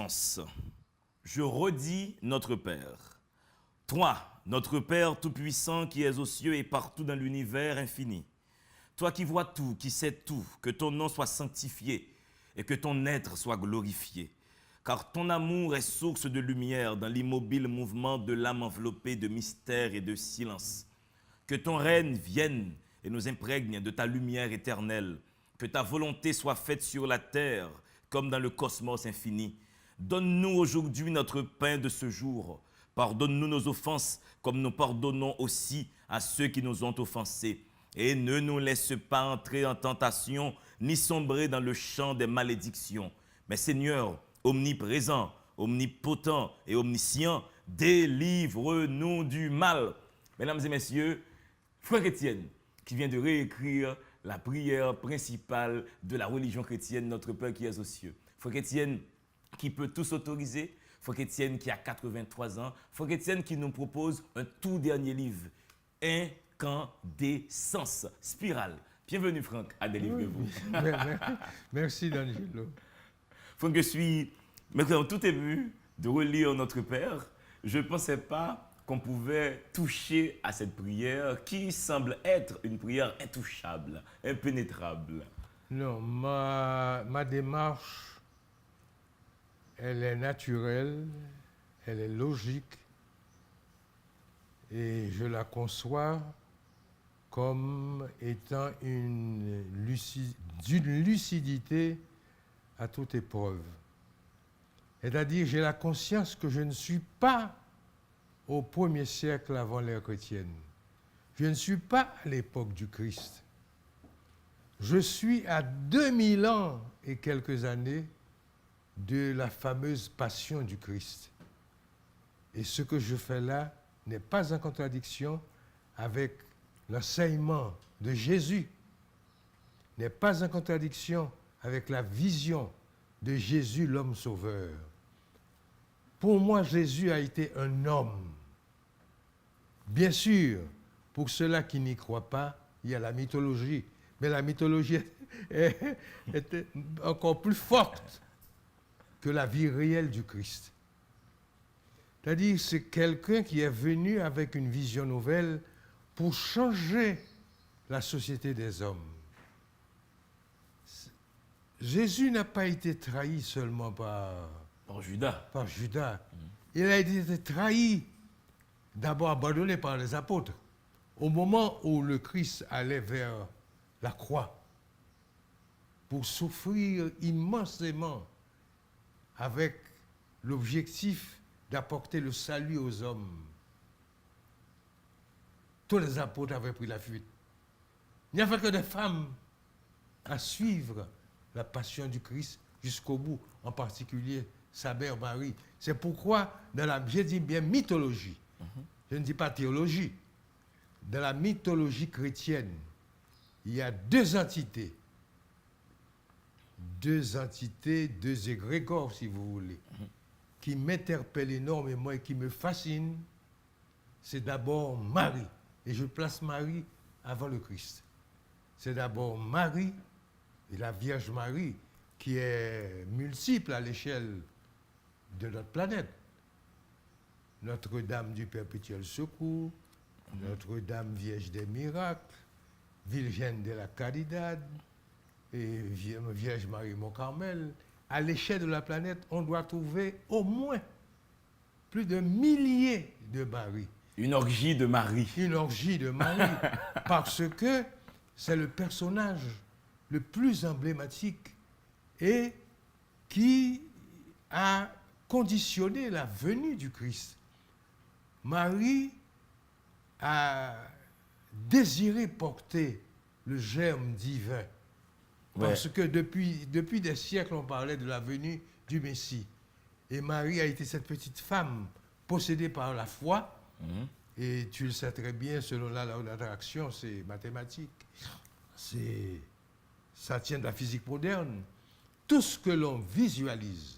sens. Je redis notre Père. Toi, notre Père Tout-Puissant qui es aux cieux et partout dans l'univers infini. Toi qui vois tout, qui sais tout, que ton nom soit sanctifié et que ton être soit glorifié. Car ton amour est source de lumière dans l'immobile mouvement de l'âme enveloppée de mystère et de silence. Que ton règne vienne et nous imprègne de ta lumière éternelle. Que ta volonté soit faite sur la terre comme dans le cosmos infini. Donne-nous aujourd'hui notre pain de ce jour. Pardonne-nous nos offenses comme nous pardonnons aussi à ceux qui nous ont offensés. Et ne nous laisse pas entrer en tentation, ni sombrer dans le champ des malédictions. Mais Seigneur, omniprésent, omnipotent et omniscient, délivre-nous du mal. Mesdames et messieurs, Frère Étienne, qui vient de réécrire la prière principale de la religion chrétienne, Notre Père qui es aux cieux. Frère Étienne, qui peut tout s'autoriser. Frère Étienne, qui a 83 ans. Frère Étienne, qui nous propose un tout dernier livre, Incandescence, Spirale. Bienvenue, Franck, à Délivrez-vous. Merci, D'Angelo. Franck, je suis maintenant tout ému de relire Notre Père. Je ne pensais pas qu'on pouvait toucher à cette prière qui semble être une prière intouchable, impénétrable. Non, ma démarche, elle est naturelle, elle est logique et je la conçois comme étant d'une lucidité à toute épreuve. C'est-à-dire, j'ai la conscience que je ne suis pas au 1er siècle avant l'ère chrétienne. Je ne suis pas à l'époque du Christ. Je suis à 2000 ans et quelques années de la fameuse passion du Christ. Et ce que je fais là n'est pas en contradiction avec l'enseignement de Jésus, n'est pas en contradiction avec la vision de Jésus, l'homme sauveur. Pour moi, Jésus a été un homme. Bien sûr, pour ceux-là qui n'y croient pas, il y a la mythologie. Mais la mythologie est encore plus forte que la vie réelle du Christ. C'est-à-dire, c'est quelqu'un qui est venu avec une vision nouvelle pour changer la société des hommes. Jésus n'a pas été trahi seulement par Judas. Il a été trahi, d'abord abandonné par les apôtres. Au moment où le Christ allait vers la croix pour souffrir immensément avec l'objectif d'apporter le salut aux hommes, tous les apôtres avaient pris la fuite. Il n'y avait que des femmes à suivre la passion du Christ jusqu'au bout, en particulier sa mère Marie. C'est pourquoi, j'ai dit bien mythologie, je ne dis pas théologie, dans la mythologie chrétienne, il y a deux entités, deux égrégores, si vous voulez, qui m'interpellent énormément et qui me fascinent. C'est d'abord Marie, et je place Marie avant le Christ. C'est d'abord Marie, et la Vierge Marie, qui est multiple à l'échelle de notre planète. Notre-Dame du Perpétuel Secours, Notre-Dame Vierge des Miracles, Virgen de la Caridad, et Vierge Marie Mont-Carmel. À l'échelle de la planète, on doit trouver au moins plus de milliers de Marie. Une orgie de Marie. Une orgie de Marie, parce que c'est le personnage le plus emblématique et qui a conditionné la venue du Christ. Marie a désiré porter le germe divin. Parce que depuis des siècles, on parlait de la venue du Messie. Et Marie a été cette petite femme possédée par la foi. Et tu le sais très bien, selon la loi d'attraction, c'est mathématique. Ça tient de la physique moderne. Tout ce que l'on visualise,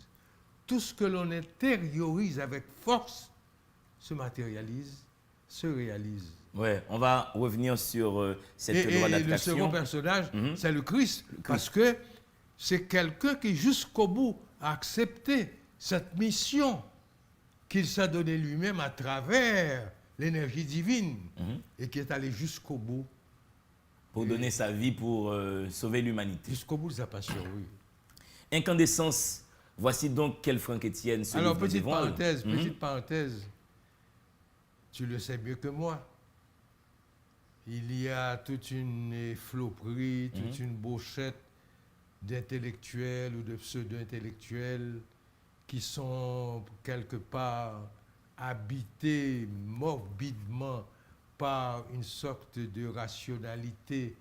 tout ce que l'on intériorise avec force, se matérialise, se réalise. Ouais, on va revenir sur cette loi d'attraction. Et le second personnage, c'est le Christ, parce que c'est quelqu'un qui jusqu'au bout a accepté cette mission qu'il s'est donnée lui-même à travers l'énergie divine et qui est allé jusqu'au bout. Pour donner sa vie pour sauver l'humanité. Jusqu'au bout de sa passion, oui. Incandescence. Voici donc quel Franck Etienne se Alors, livre devant nous. petite parenthèse. Tu le sais mieux que moi. Il y a toute une effloperie, toute une brochette d'intellectuels ou de pseudo-intellectuels qui sont quelque part habités morbidement par une sorte de rationalité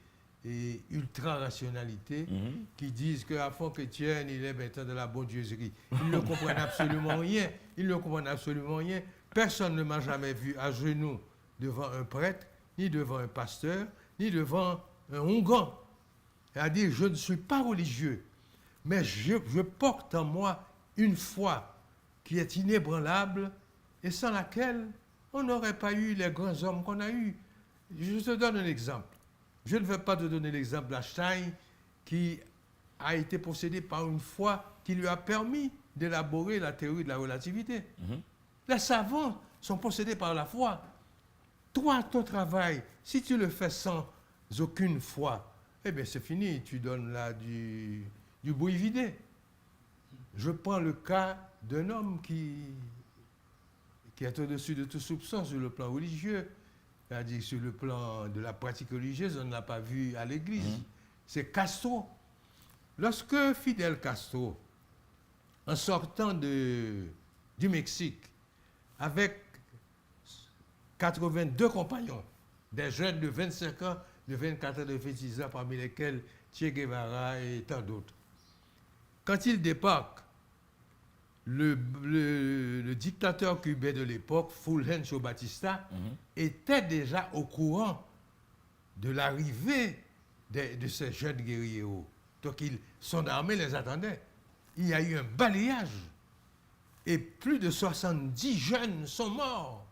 et ultra-rationalité qui disent qu'à fond chrétienne, il est maintenant de la bondieuserie. Ils ne comprennent absolument rien. Ils ne comprennent absolument rien. Personne ne m'a jamais vu à genoux devant un prêtre, ni devant un pasteur, ni devant un onguent. C'est-à-dire, je ne suis pas religieux, mais je porte en moi une foi qui est inébranlable et sans laquelle on n'aurait pas eu les grands hommes qu'on a eus. Je te donne un exemple. Je ne vais pas te donner l'exemple d'Einstein qui a été possédé par une foi qui lui a permis d'élaborer la théorie de la relativité. Les savants sont possédés par la foi. Toi, ton travail, si tu le fais sans aucune foi, eh bien c'est fini, tu donnes là du bruit vidé. Je prends le cas d'un homme qui est au-dessus de tout soupçon sur le plan religieux. C'est-à-dire sur le plan de la pratique religieuse, on ne l'a pas vu à l'église. C'est Castro. Lorsque Fidel Castro, en sortant du Mexique, avec 82 compagnons, des jeunes de 25 ans, de 24 ans, de 26 ans, parmi lesquels Che Guevara et tant d'autres. Quand il débarque, le dictateur cubain de l'époque, Fulgencio Batista, était déjà au courant de l'arrivée de ces jeunes guerriers. Donc son armée les attendait. Il y a eu un balayage. Et plus de 70 jeunes sont morts,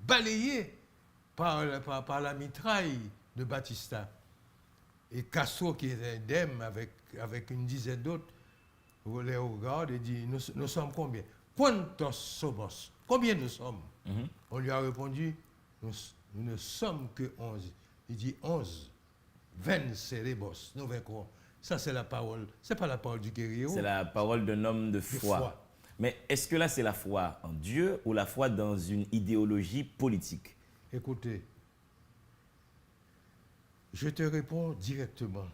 balayés par la mitraille de Batista. Et Castro, qui était indemne avec une dizaine d'autres, les regarde et dit, nous sommes combien? Quantos somos? Combien nous sommes? On lui a répondu, nous ne sommes que 11. Il dit 11. Venceremos, nous vaincrons. Ça, c'est la parole. Ce n'est pas la parole du guerrier. C'est la parole d'un homme de foi. Mais est-ce que là, c'est la foi en Dieu ou la foi dans une idéologie politique? Écoutez, je te réponds directement.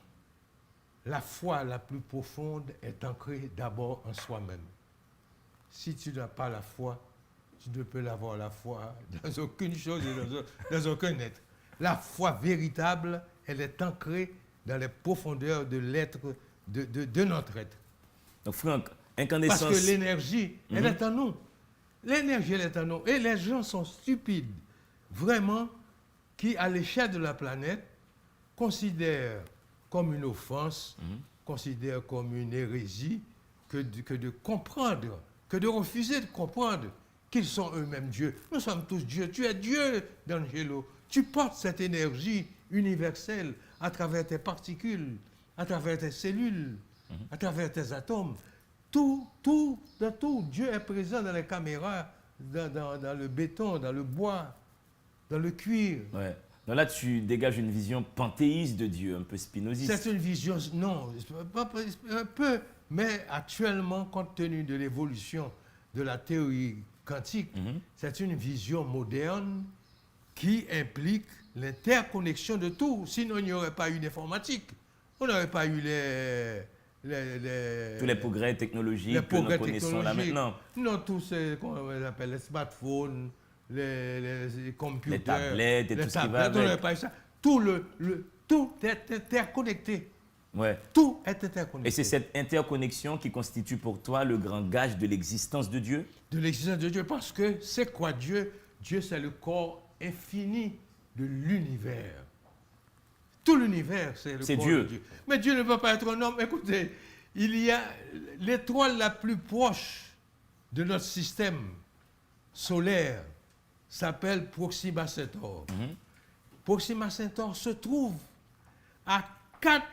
La foi la plus profonde est ancrée d'abord en soi-même. Si tu n'as pas la foi, tu ne peux avoir la foi dans aucune chose et dans aucun être. La foi véritable, elle est ancrée dans les profondeurs de l'être, de notre être. Donc Franck, incandescence... Parce que l'énergie, elle est en nous. L'énergie, elle est en nous. Et les gens sont stupides, vraiment, qui, à l'échelle de la planète, considèrent comme une offense, considèrent comme une hérésie, que de comprendre, que de refuser de comprendre qu'ils sont eux-mêmes Dieu. Nous sommes tous Dieu. Tu es Dieu, D'Angelo. Tu portes cette énergie universelle à travers tes particules, à travers tes cellules, à travers tes atomes. Tout, Dieu est présent dans les caméras, dans le béton, dans le bois, dans le cuir. Ouais. Donc là, tu dégages une vision panthéiste de Dieu, un peu spinoziste. C'est une vision, non, un peu, mais actuellement, compte tenu de l'évolution de la théorie quantique, c'est une vision moderne qui implique l'interconnexion de tout. Sinon, il n'y aurait pas eu d'informatique. On n'aurait pas eu tous les progrès technologiques que nous connaissons là maintenant. Non, tous ces, comment on appelle, les smartphones, les computers, les tablettes et tout ce qui va avec. On n'aurait pas eu ça. Tout est interconnecté. Ouais. Tout est interconnecté. Et c'est cette interconnexion qui constitue pour toi le grand gage de l'existence de Dieu? De l'existence de Dieu, parce que c'est quoi Dieu? Dieu, c'est le corps infini de l'univers. Tout l'univers, c'est le corps Dieu. de Dieu. Mais Dieu ne peut pas être un homme. Écoutez, il y a l'étoile la plus proche de notre système solaire s'appelle Proxima Centauri. Proxima Centauri se trouve à 4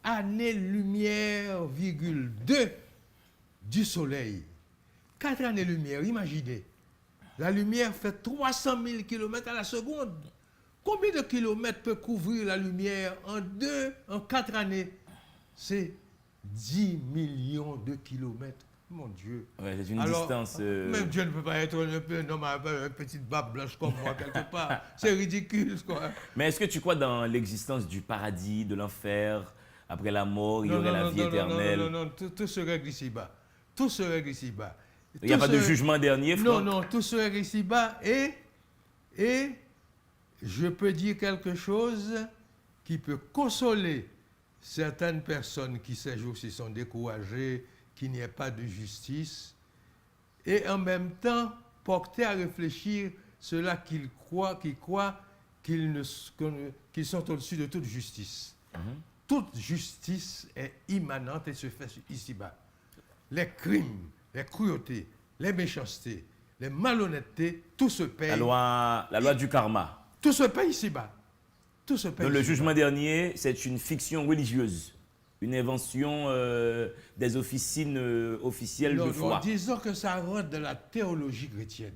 années-lumière, 2 du Soleil. 4 années-lumière, imaginez. La lumière fait 300 000 km à la seconde. Combien de kilomètres peut couvrir la lumière en 4 années? C'est 10 millions de kilomètres. Mon Dieu. Ouais, c'est une Alors, distance. Même Dieu ne peut pas être un homme avec une petite barbe blanche comme moi, quelque part. C'est ridicule, quoi. Mais est-ce que tu crois dans l'existence du paradis, de l'enfer? Après la mort, il y aurait la vie éternelle. Non, tout se règle ici-bas. Tout se règle ici-bas. Il n'y a pas de jugement dernier, Franck? Non, tout se règle ici-bas. Et je peux dire quelque chose qui peut consoler certaines personnes qui ces jours-ci sont découragées, qu'il n'y ait pas de justice, et en même temps porter à réfléchir ceux-là qui croient qu'ils sont au-dessus de toute justice. Toute justice est immanente et se fait ici-bas. Les crimes, les cruautés, les méchancetés, les malhonnêtetés, tout se paye. La loi du karma. Tout se paye ici-bas. Tout se paye. Donc le ici-bas. jugement dernier, c'est une fiction religieuse, une invention des officines officielles de foi. Disons que ça rentre dans la théologie chrétienne.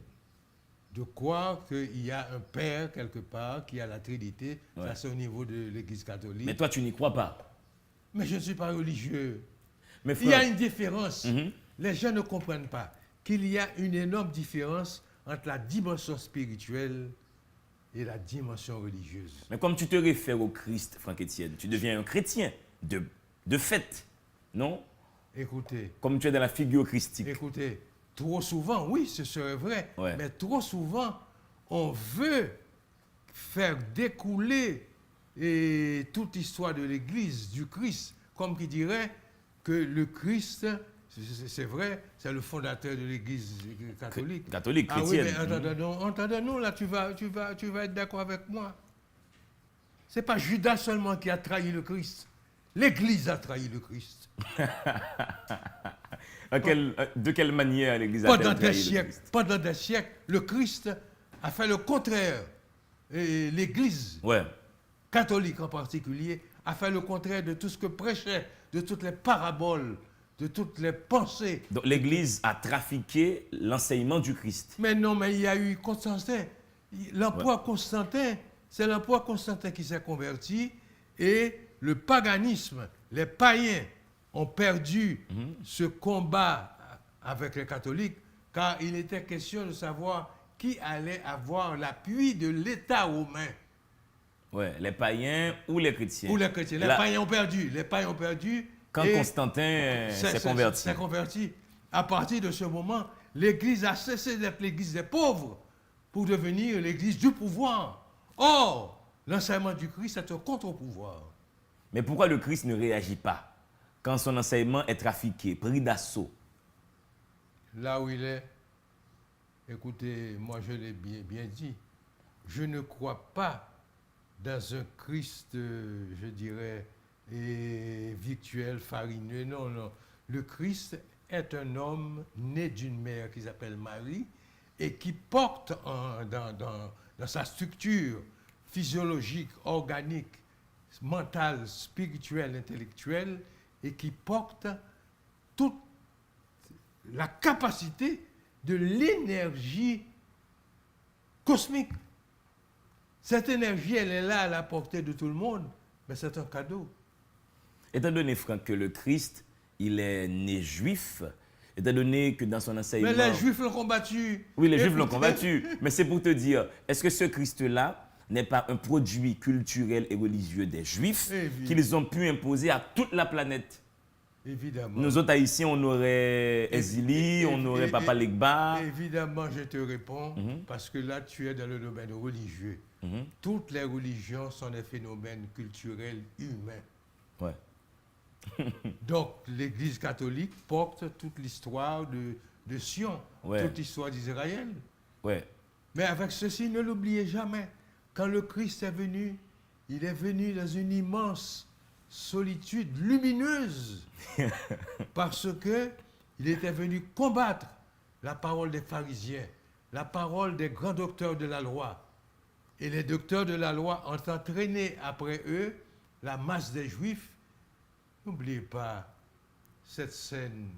De croire qu'il y a un Père quelque part, qui a la Trinité, ça c'est au niveau de l'Église catholique. Mais toi, tu n'y crois pas. Mais je ne suis pas religieux. Mais Il y a une différence. Mhm. Les gens ne comprennent pas qu'il y a une énorme différence entre la dimension spirituelle et la dimension religieuse. Mais comme tu te réfères au Christ, Franck Etienne, tu deviens un chrétien de fait, non? Écoutez, Comme tu es dans la figure christique. écoutez, trop souvent, oui, ce serait vrai, Ouais. mais trop souvent, on veut faire découler toute l'histoire de l'Église, du Christ, comme qui dirait que le Christ, c'est vrai, c'est le fondateur de l'Église catholique. Catholique, Ah oui, chrétienne. mais entendons, là, tu vas être d'accord avec moi. C'est pas Judas seulement qui a trahi le Christ. L'Église a trahi le Christ. De quelle manière l'Église a trahi le Christ? Pendant des siècles, le Christ a fait le contraire. Et l'Église catholique en particulier a fait le contraire de tout ce que prêchait, de toutes les paraboles, de toutes les pensées. Donc l'Église a trafiqué l'enseignement du Christ. Mais non, mais il y a eu Constantin. L'empereur Constantin, c'est l'empereur Constantin qui s'est converti et le paganisme, les païens ont perdu ce combat avec les catholiques car il était question de savoir qui allait avoir l'appui de l'État romain. Ouais, les païens ou les chrétiens. Ou les chrétiens. Les païens ont perdu. Les païens ont perdu. Quand Constantin s'est converti. S'est converti. À partir de ce moment, l'Église a cessé d'être l'Église des pauvres pour devenir l'Église du pouvoir. Or, l'enseignement du Christ est un contre-pouvoir. Mais pourquoi le Christ ne réagit pas quand son enseignement est trafiqué, pris d'assaut? Là où il est, écoutez, moi je l'ai bien dit, je ne crois pas dans un Christ, je dirais, virtuel, farineux. Non, non. Le Christ est un homme né d'une mère qui s'appelle Marie et qui porte dans sa structure physiologique, organique, mentale, spirituelle, intellectuelle, et qui porte toute la capacité de l'énergie cosmique. Cette énergie, elle est là à la portée de tout le monde, mais c'est un cadeau. Étant donné, Franck, que le Christ, il est né juif, étant donné que dans son enseignement... Mais les Juifs l'ont combattu. Oui, les Juifs l'ont combattu. Mais c'est pour te dire, est-ce que ce Christ-là n'est pas un produit culturel et religieux des Juifs qu'ils ont pu imposer à toute la planète? Évidemment. Nous autres Haïtiens, on aurait Ezili, on aurait Papa Legba. Évidemment, je te réponds, parce que là, tu es dans le domaine religieux. Toutes les religions sont des phénomènes culturels humains. Ouais. Donc, l'Église catholique porte toute l'histoire de Sion, toute l'histoire d'Israël. Ouais. Mais avec ceci, ne l'oubliez jamais. Quand le Christ est venu, il est venu dans une immense solitude lumineuse parce que il était venu combattre la parole des pharisiens, la parole des grands docteurs de la loi. Et les docteurs de la loi ont entraîné après eux la masse des Juifs. N'oubliez pas cette scène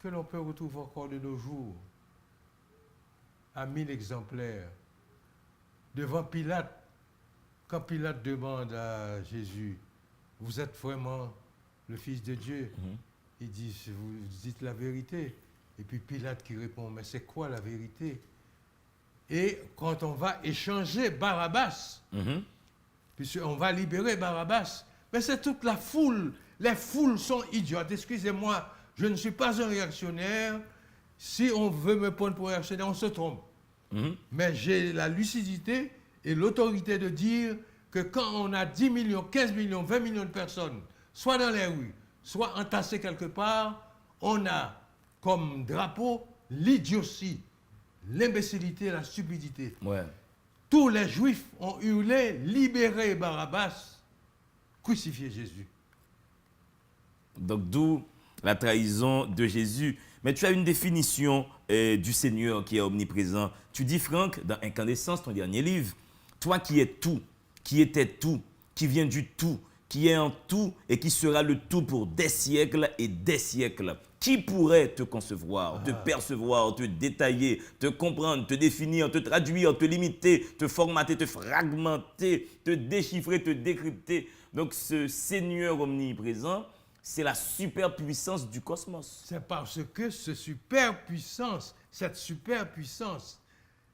que l'on peut retrouver encore de nos jours, à 1000 exemplaires. Devant Pilate, quand Pilate demande à Jésus, vous êtes vraiment le Fils de Dieu? Il dit, vous dites la vérité. Et puis Pilate qui répond, mais c'est quoi la vérité? Et quand on va échanger Barabbas, puisqu'on va libérer Barabbas, mais c'est toute la foule. Les foules sont idiotes. Excusez-moi, je ne suis pas un réactionnaire. Si on veut me prendre pour réactionnaire, on se trompe. Mais j'ai la lucidité et l'autorité de dire que quand on a 10 millions, 15 millions, 20 millions de personnes, soit dans les rues, soit entassées quelque part, on a comme drapeau l'idiotie, l'imbécilité, la stupidité. Ouais. Tous les Juifs ont hurlé, libérez Barabbas, crucifiez Jésus. Donc d'où la trahison de Jésus. Mais tu as une définition du Seigneur qui est omniprésent. Tu dis, Franck, dans Incandescence, ton dernier livre, toi qui es tout, qui étais tout, qui viens du tout, qui est en tout et qui sera le tout pour des siècles et des siècles. Qui pourrait te concevoir, te percevoir, te détailler, te comprendre, te définir, te traduire, te limiter, te formater, te fragmenter, te déchiffrer, te décrypter? Donc ce Seigneur omniprésent, c'est la superpuissance du cosmos. C'est parce que cette superpuissance,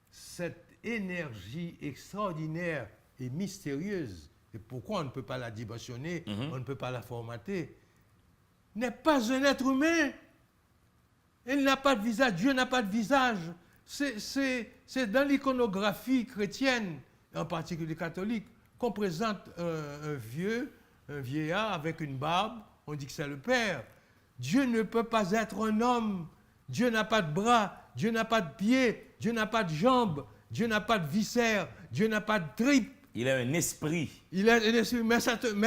cette énergie extraordinaire et mystérieuse, et pourquoi on ne peut pas la dimensionner, on ne peut pas la formater, n'est pas un être humain. Il n'a pas de visage, Dieu n'a pas de visage. C'est dans l'iconographie chrétienne, en particulier catholique, qu'on présente un vieillard avec une barbe, on dit que c'est le Père. Dieu ne peut pas être un homme. Dieu n'a pas de bras, Dieu n'a pas de pieds, Dieu n'a pas de jambes, Dieu n'a pas de viscères, Dieu n'a pas de tripes. Il a un esprit. Il a un esprit, mais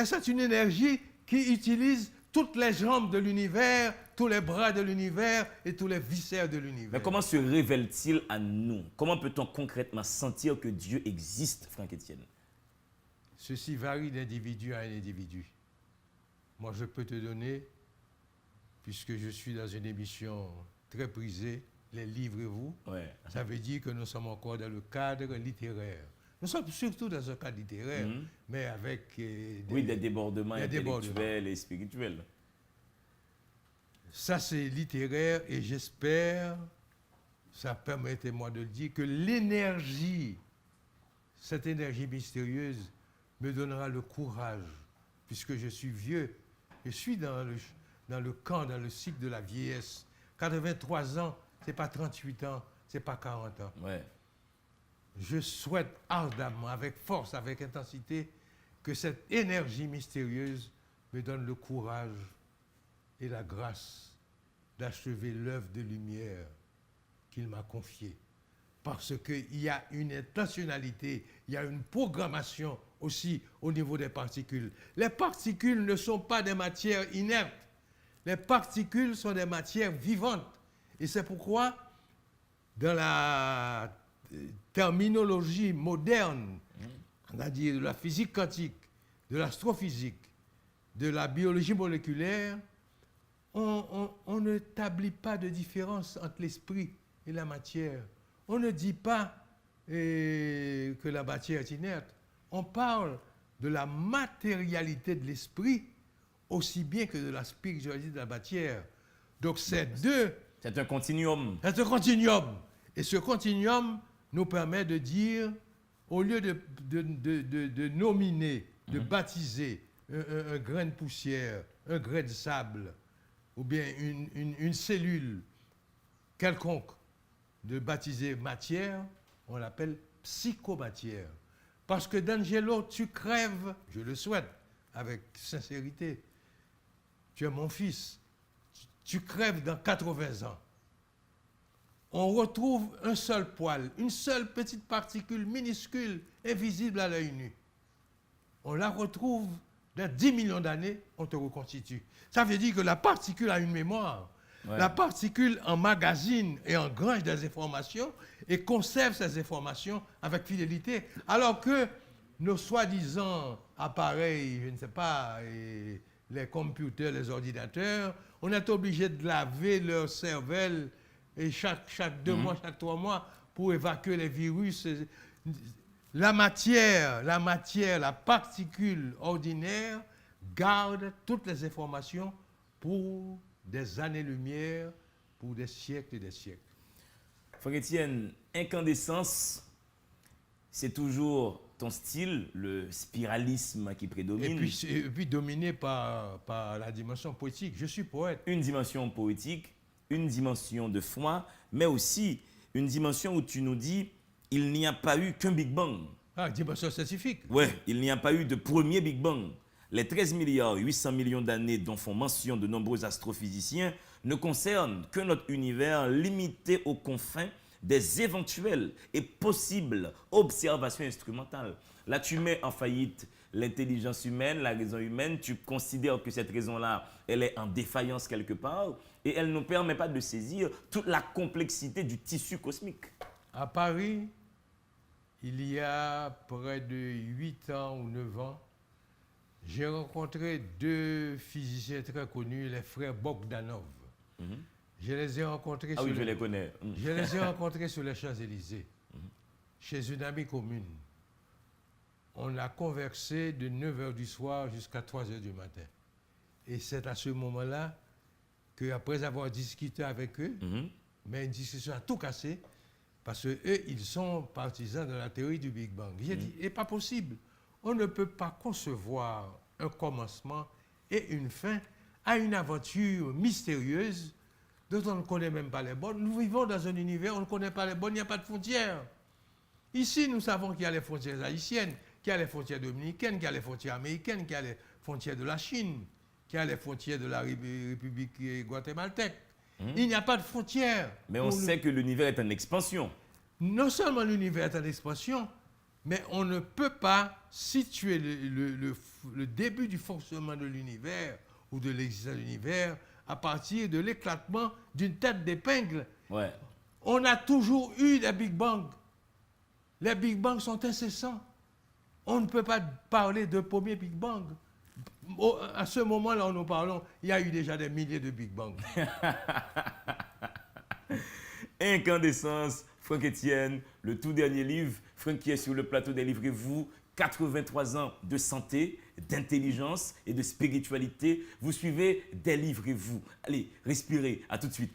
c'est une énergie qui utilise toutes les jambes de l'univers, tous les bras de l'univers et tous les viscères de l'univers. Mais comment se révèle-t-il à nous? Comment peut-on concrètement sentir que Dieu existe, Franck Etienne? Ceci varie d'individu à un individu. Moi, je peux te donner, puisque je suis dans une émission très prisée, les livrez-vous. Ouais. Ça veut dire que nous sommes encore dans le cadre littéraire. Nous sommes surtout dans un cadre littéraire, mais avec des débordements intellectuels et spirituels. Ça, c'est littéraire et j'espère, ça permettez-moi de le dire, que l'énergie, cette énergie mystérieuse, me donnera le courage, puisque je suis vieux. Je suis dans le camp, dans le cycle de la vieillesse. 83 ans, ce n'est pas 38 ans, ce n'est pas 40 ans. Ouais. Je souhaite ardemment, avec force, avec intensité, que cette énergie mystérieuse me donne le courage et la grâce d'achever l'œuvre de lumière qu'il m'a confiée. Parce qu'il y a une intentionnalité, il y a une programmation aussi au niveau des particules. Les particules ne sont pas des matières inertes. Les particules sont des matières vivantes. Et c'est pourquoi, dans la terminologie moderne, c'est-à-dire de la physique quantique, de l'astrophysique, de la biologie moléculaire, on n'établit pas de différence entre l'esprit et la matière. On ne dit pas que la matière est inerte. On parle de la matérialité de l'esprit aussi bien que de la spiritualité de la matière. Donc c'est deux. C'est un continuum. C'est un continuum. Et ce continuum nous permet de dire, au lieu de nominer, de baptiser un grain de poussière, un grain de sable, ou bien une cellule quelconque, de baptiser matière, on l'appelle psychomatière. Parce que D'Angelo, tu crèves, je le souhaite, avec sincérité, tu es mon fils, tu crèves dans 80 ans. On retrouve un seul poil, une seule petite particule minuscule, invisible à l'œil nu. On la retrouve dans 10 millions d'années, on te reconstitue. Ça veut dire que la particule a une mémoire. Ouais. La particule emmagasine et engrange des informations et conserve ces informations avec fidélité. Alors que nos soi-disant appareils, je ne sais pas, les computers, les ordinateurs, On est obligé de laver leur cervelle et chaque 2 mois, chaque 3 mois pour évacuer les virus. La matière, la particule ordinaire garde toutes les informations pour des années-lumière, pour des siècles et des siècles. Frère Étienne, incandescence, c'est toujours ton style, le spiralisme qui prédomine. Et puis dominé par la dimension poétique. Je suis poète. Une dimension poétique, une dimension de foi, mais aussi une dimension où tu nous dis il n'y a pas eu qu'un Big Bang. Ah, dimension scientifique. Oui, il n'y a pas eu de premier Big Bang. Les 13 milliards 800 millions d'années dont font mention de nombreux astrophysiciens ne concernent que notre univers limité aux confins des éventuelles et possibles observations instrumentales. Là, tu mets en faillite l'intelligence humaine, la raison humaine, tu considères que cette raison-là, elle est en défaillance quelque part et elle ne nous permet pas de saisir toute la complexité du tissu cosmique. À Paris, il y a près de 8 ans ou 9 ans, j'ai rencontré 2 physiciens très connus, les frères Bogdanov. Je les ai rencontrés Ah oui, je les connais. Je les ai rencontrés sur les Champs-Élysées, chez une amie commune. On a conversé de 9h du soir jusqu'à 3h du matin. Et c'est à ce moment-là qu'après avoir discuté avec eux, mais une discussion a tout cassé, parce qu'eux, ils sont partisans de la théorie du Big Bang. J'ai dit, c'est pas possible. On ne peut pas concevoir un commencement et une fin à une aventure mystérieuse dont on ne connaît même pas les bornes. Nous vivons dans un univers où on ne connaît pas les bornes, il n'y a pas de frontières. Ici, nous savons qu'il y a les frontières haïtiennes, qu'il y a les frontières dominicaines, qu'il y a les frontières américaines, qu'il y a les frontières de la Chine, qu'il y a les frontières de la République guatémaltèque. Il n'y a pas de frontières. Mais on sait que l'univers est en expansion. Non seulement l'univers est en expansion, mais on ne peut pas situer le début du fonctionnement de l'univers ou de l'existence de l'univers à partir de l'éclatement d'une tête d'épingle. Ouais. On a toujours eu des Big Bang. Les Big Bang sont incessants. On ne peut pas parler de premier Big Bang. À ce moment-là où nous parlons, il y a eu déjà des milliers de Big Bang. Incandescence, Franck Étienne, le tout dernier livre. Franck qui est sur le plateau Délivrez-vous. 83 ans de santé, d'intelligence et de spiritualité. Vous suivez Délivrez-vous. Allez, respirez. À tout de suite.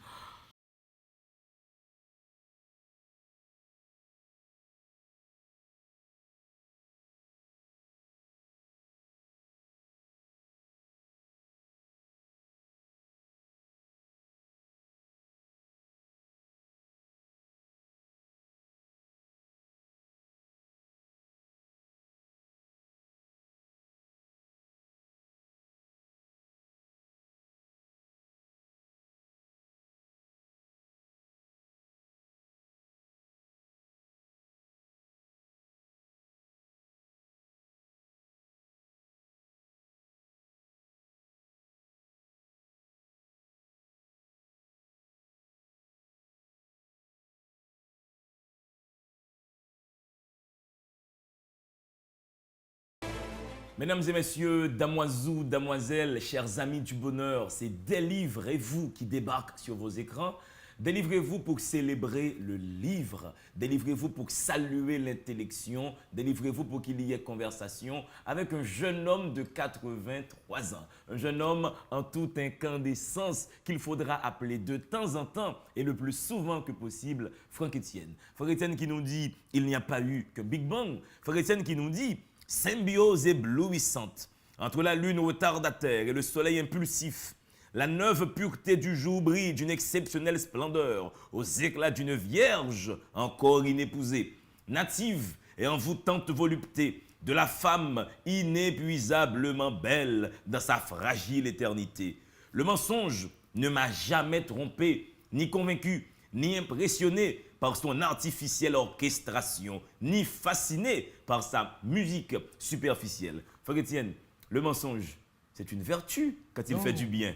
Mesdames et messieurs, damoisous, damoiselles, chers amis du bonheur, c'est Délivrez-vous qui débarque sur vos écrans. Délivrez-vous pour célébrer le livre. Délivrez-vous pour saluer l'intellection. Délivrez-vous pour qu'il y ait conversation avec un jeune homme de 83 ans. Un jeune homme en toute incandescence qu'il faudra appeler de temps en temps et le plus souvent que possible Franck Étienne. Franck Étienne qui nous dit « il n'y a pas eu que Big Bang ». Franck Étienne qui nous dit « symbiose éblouissante entre la lune retardataire et le soleil impulsif. La neuve pureté du jour brille d'une exceptionnelle splendeur aux éclats d'une vierge encore inépousée, native et envoûtante volupté de la femme inépuisablement belle dans sa fragile éternité. Le mensonge ne m'a jamais trompé, ni convaincu, ni impressionné par son artificielle orchestration, ni fasciné par sa musique superficielle. Frère Étienne, le mensonge, c'est une vertu quand il fait du bien.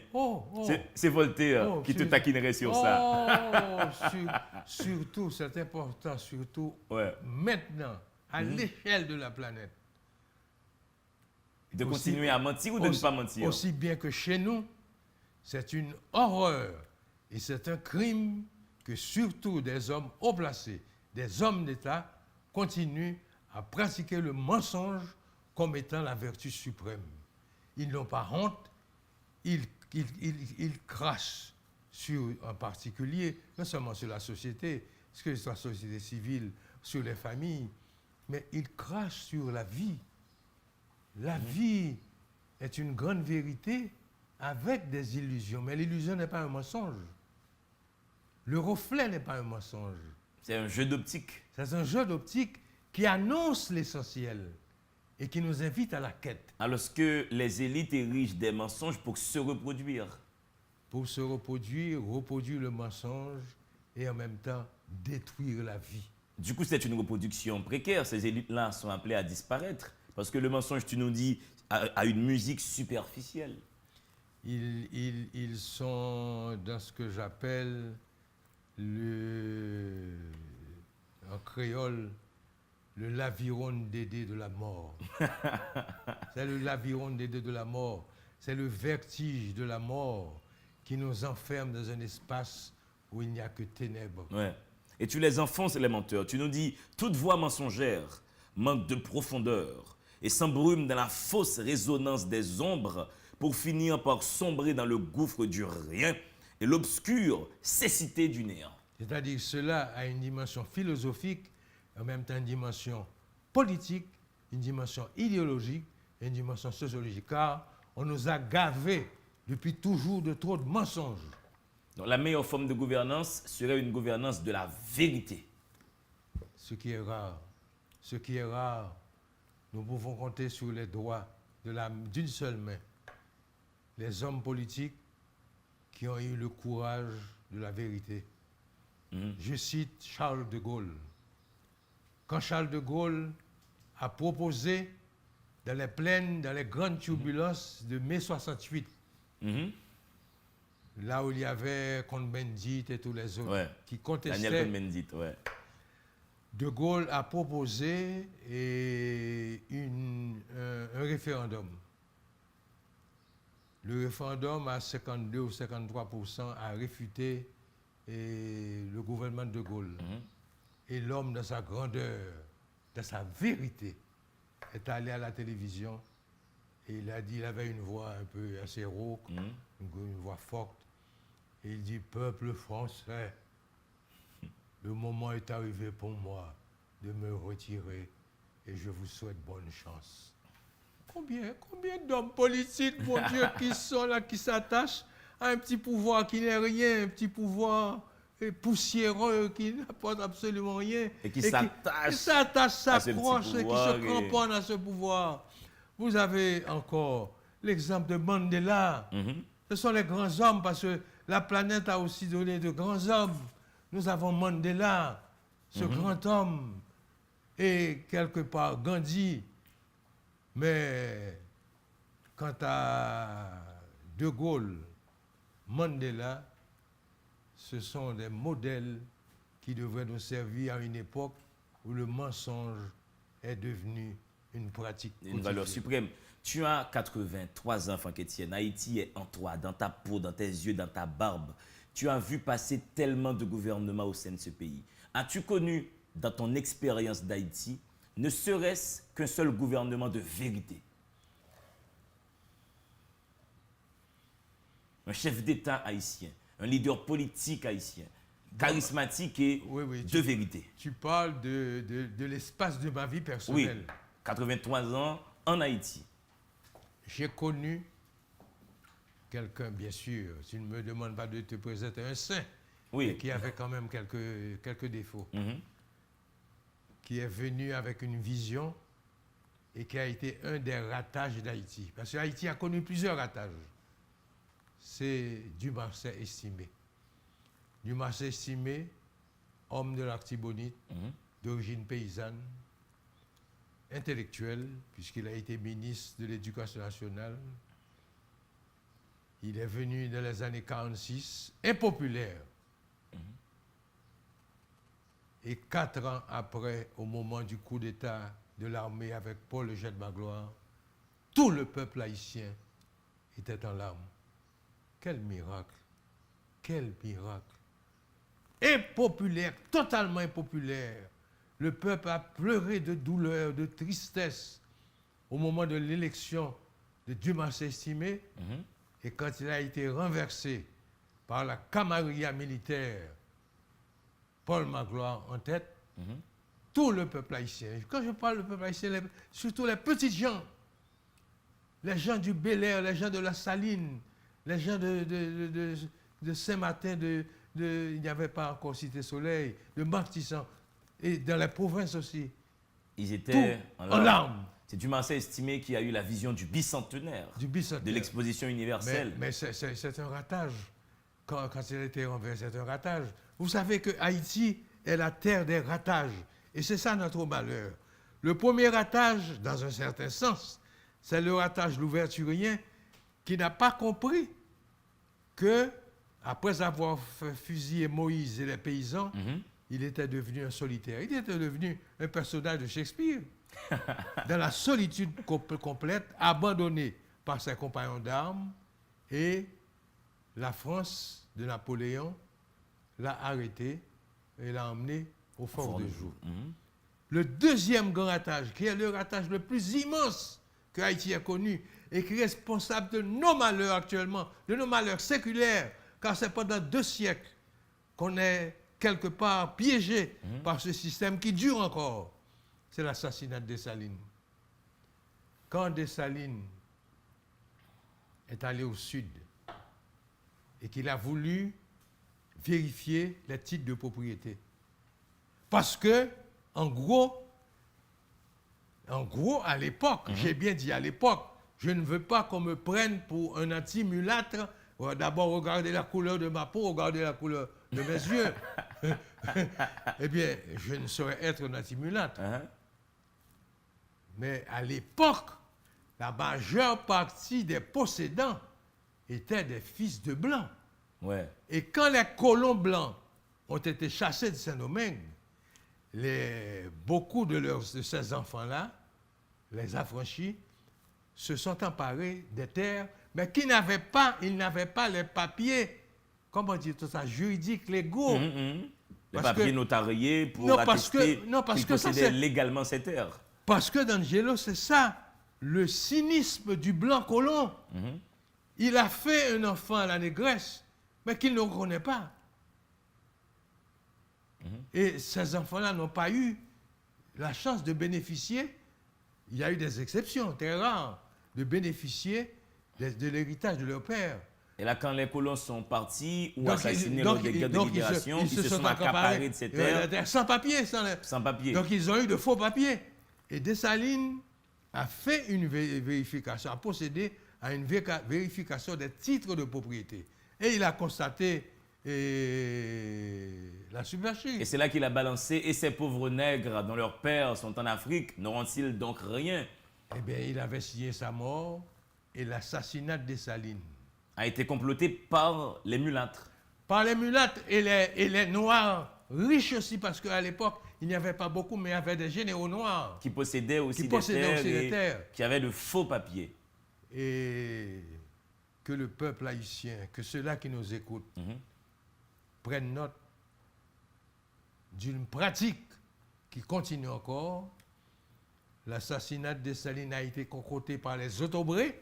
C'est Voltaire qui te taquinerait sur ça. Surtout, c'est important, surtout maintenant, à l'échelle de la planète. De continuer à mentir ou de ne pas mentir? Aussi bien que chez nous, C'est une horreur et c'est un crime que surtout des hommes haut placés, des hommes d'État, continuent à pratiquer le mensonge comme étant la vertu suprême. Ils n'ont pas honte, ils crachent sur en particulier, non seulement sur la société, sur la société civile, sur les familles, mais ils crachent sur la vie. La vie est une grande vérité avec des illusions, mais l'illusion n'est pas un mensonge. Le reflet n'est pas un mensonge. C'est un jeu d'optique. C'est un jeu d'optique qui annonce l'essentiel et qui nous invite à la quête. Alors que les élites érigent des mensonges pour se reproduire. Pour se reproduire le mensonge et en même temps détruire la vie. Du coup, c'est une reproduction précaire. Ces élites-là sont appelées à disparaître. Parce que le mensonge, tu nous dis, a une musique superficielle. Ils sont dans ce que j'appelle en créole, le l'aviron d'aider de la mort. C'est le l'aviron d'aider de la mort. C'est le vertige de la mort qui nous enferme dans un espace où il n'y a que ténèbres. Ouais. Et tu les enfonces, les menteurs. Tu nous dis, toute voix mensongère manque de profondeur et s'embrume dans la fausse résonance des ombres pour finir par sombrer dans le gouffre du rien et l'obscure cécité du néant. C'est-à-dire cela a une dimension philosophique, en même temps une dimension politique, une dimension idéologique et une dimension sociologique. Car on nous a gavés depuis toujours de trop de mensonges. Donc, la meilleure forme de gouvernance serait une gouvernance de la vérité. Ce qui est rare. Ce qui est rare. Nous pouvons compter sur les doigts d'une seule main les hommes politiques qui ont eu le courage de la vérité. Je cite Charles de Gaulle. Quand Charles de Gaulle a proposé dans les plaines, dans les grandes turbulences de mai 68, là où il y avait Cohn-Bendit et tous les autres qui contestaient, Daniel Cohn-Bendit, De Gaulle a proposé un référendum. Le référendum à 52 ou 53% a réfuté le gouvernement de Gaulle. Et l'homme, dans sa grandeur, dans sa vérité, est allé à la télévision et il a dit, il avait une voix un peu assez rauque, une voix forte, et il dit, peuple français, le moment est arrivé pour moi de me retirer et je vous souhaite bonne chance. Combien d'hommes politiques, mon Dieu, qui sont là, qui s'attachent à un petit pouvoir qui n'est rien, un petit pouvoir poussiéreux qui n'apporte absolument rien. Et qui s'attachent, s'accrochent et qui se cramponnent à ce pouvoir. Vous avez encore l'exemple de Mandela. Ce sont les grands hommes parce que la planète a aussi donné de grands hommes. Nous avons Mandela, ce grand homme, et quelque part Gandhi. Mais quant à De Gaulle, Mandela, ce sont des modèles qui devraient nous servir à une époque où le mensonge est devenu une pratique quotidienne. Une valeur suprême. Tu as 83 ans, Franck Etienne. Haïti est en toi, dans ta peau, dans tes yeux, dans ta barbe. Tu as vu passer tellement de gouvernements au sein de ce pays. As-tu connu, dans ton expérience d'Haïti, ne serait-ce qu'un seul gouvernement de vérité? Un chef d'État haïtien, un leader politique haïtien, charismatique et de vérité. Tu parles de l'espace de ma vie personnelle. Oui, 83 ans en Haïti. J'ai connu quelqu'un, bien sûr, tu ne me demandes pas de te présenter un saint, mais qui avait quand même quelques défauts, qui est venu avec une vision et qui a été un des ratages d'Haïti. Parce que Haïti a connu plusieurs ratages. C'est Dumarsais Estimé. Dumarsais Estimé, homme de l'Artibonite, d'origine paysanne, intellectuel, puisqu'il a été ministre de l'Éducation nationale. Il est venu dans les années 46, impopulaire. Et 4 ans après, au moment du coup d'État de l'armée avec Paul Eugène Magloire, tout le peuple haïtien était en larmes. Quel miracle! Quel miracle! Impopulaire, totalement impopulaire. Le peuple a pleuré de douleur, de tristesse au moment de l'élection de Dumas estimé. Et quand il a été renversé par la camarilla militaire, Paul Magloire en tête, tout le peuple haïtien. Quand je parle du peuple haïtien, surtout les petits gens, les gens du Bel-Air, les gens de la Saline, les gens de Saint-Martin, il n'y avait pas encore Cité-Soleil, de Martissan, et dans les provinces aussi. Ils étaient en larmes. C'est Dumas estimé qui a eu la vision du bicentenaire, de l'exposition universelle. Mais c'est un ratage. Quand il a été renversé, c'est un ratage. Vous savez que Haïti est la terre des ratages. Et c'est ça notre malheur. Le premier ratage, dans un certain sens, c'est le ratage louverturien qui n'a pas compris que, après avoir fusillé Moïse et les paysans, il était devenu un solitaire. Il était devenu un personnage de Shakespeare. Dans la solitude complète, abandonné par ses compagnons d'armes, et la France de Napoléon l'a arrêté et l'a emmené au Fort de Joux. Le deuxième grand ratage, qui est le ratage le plus immense que Haïti a connu et qui est responsable de nos malheurs actuellement, de nos malheurs séculaires, car c'est pendant 2 siècles qu'on est quelque part piégé par ce système qui dure encore. C'est l'assassinat de Dessalines. Quand Dessalines est allé au sud et qu'il a voulu vérifier les titres de propriété, parce que, en gros, à l'époque, j'ai bien dit à l'époque, je ne veux pas qu'on me prenne pour un anti-mulâtre. D'abord, regardez la couleur de ma peau, regardez la couleur de mes yeux. Eh bien, je ne saurais être un anti-mulâtre. Mais à l'époque, la majeure partie des possédants étaient des fils de blancs. Ouais. Et quand les colons blancs ont été chassés de Saint-Domingue, beaucoup de ces enfants-là, les affranchis, se sont emparés des terres, mais ils n'avaient pas les papiers, comment dire tout ça, juridiques, légaux. Les papiers notariés pour attester qu'ils possédaient légalement ces terres. Parce que D'Angelo, c'est ça, le cynisme du blanc colon. Il a fait un enfant à la négresse, mais qu'il ne reconnaît pas. Et ces enfants-là n'ont pas eu la chance de bénéficier, il y a eu des exceptions très rares, de bénéficier de l'héritage de leur père. Et là, quand les colons sont partis ou assassinés lors des guerres de libération, ils se sont accaparés de ces terres. Sans papier. Sans papier. Donc, ils ont eu de faux papiers. Et Dessalines a fait une vérification, a procédé à une vérification des titres de propriété. Et il a constaté la supercherie. Et c'est là qu'il a balancé, et ces pauvres nègres dont leurs pères sont en Afrique, n'auront-ils donc rien? Eh bien, il avait signé sa mort, et l'assassinat de Dessalines a été comploté par les mulâtres. Par les mulâtres et les noirs, riches aussi, parce qu'à l'époque, il n'y avait pas beaucoup, mais il y avait des généraux noirs. Qui possédaient aussi des terres, qui avaient de faux papiers. Et que le peuple haïtien, que ceux-là qui nous écoutent, prennent note d'une pratique qui continue encore. L'assassinat de Dessalines a été concocté par les autobrés,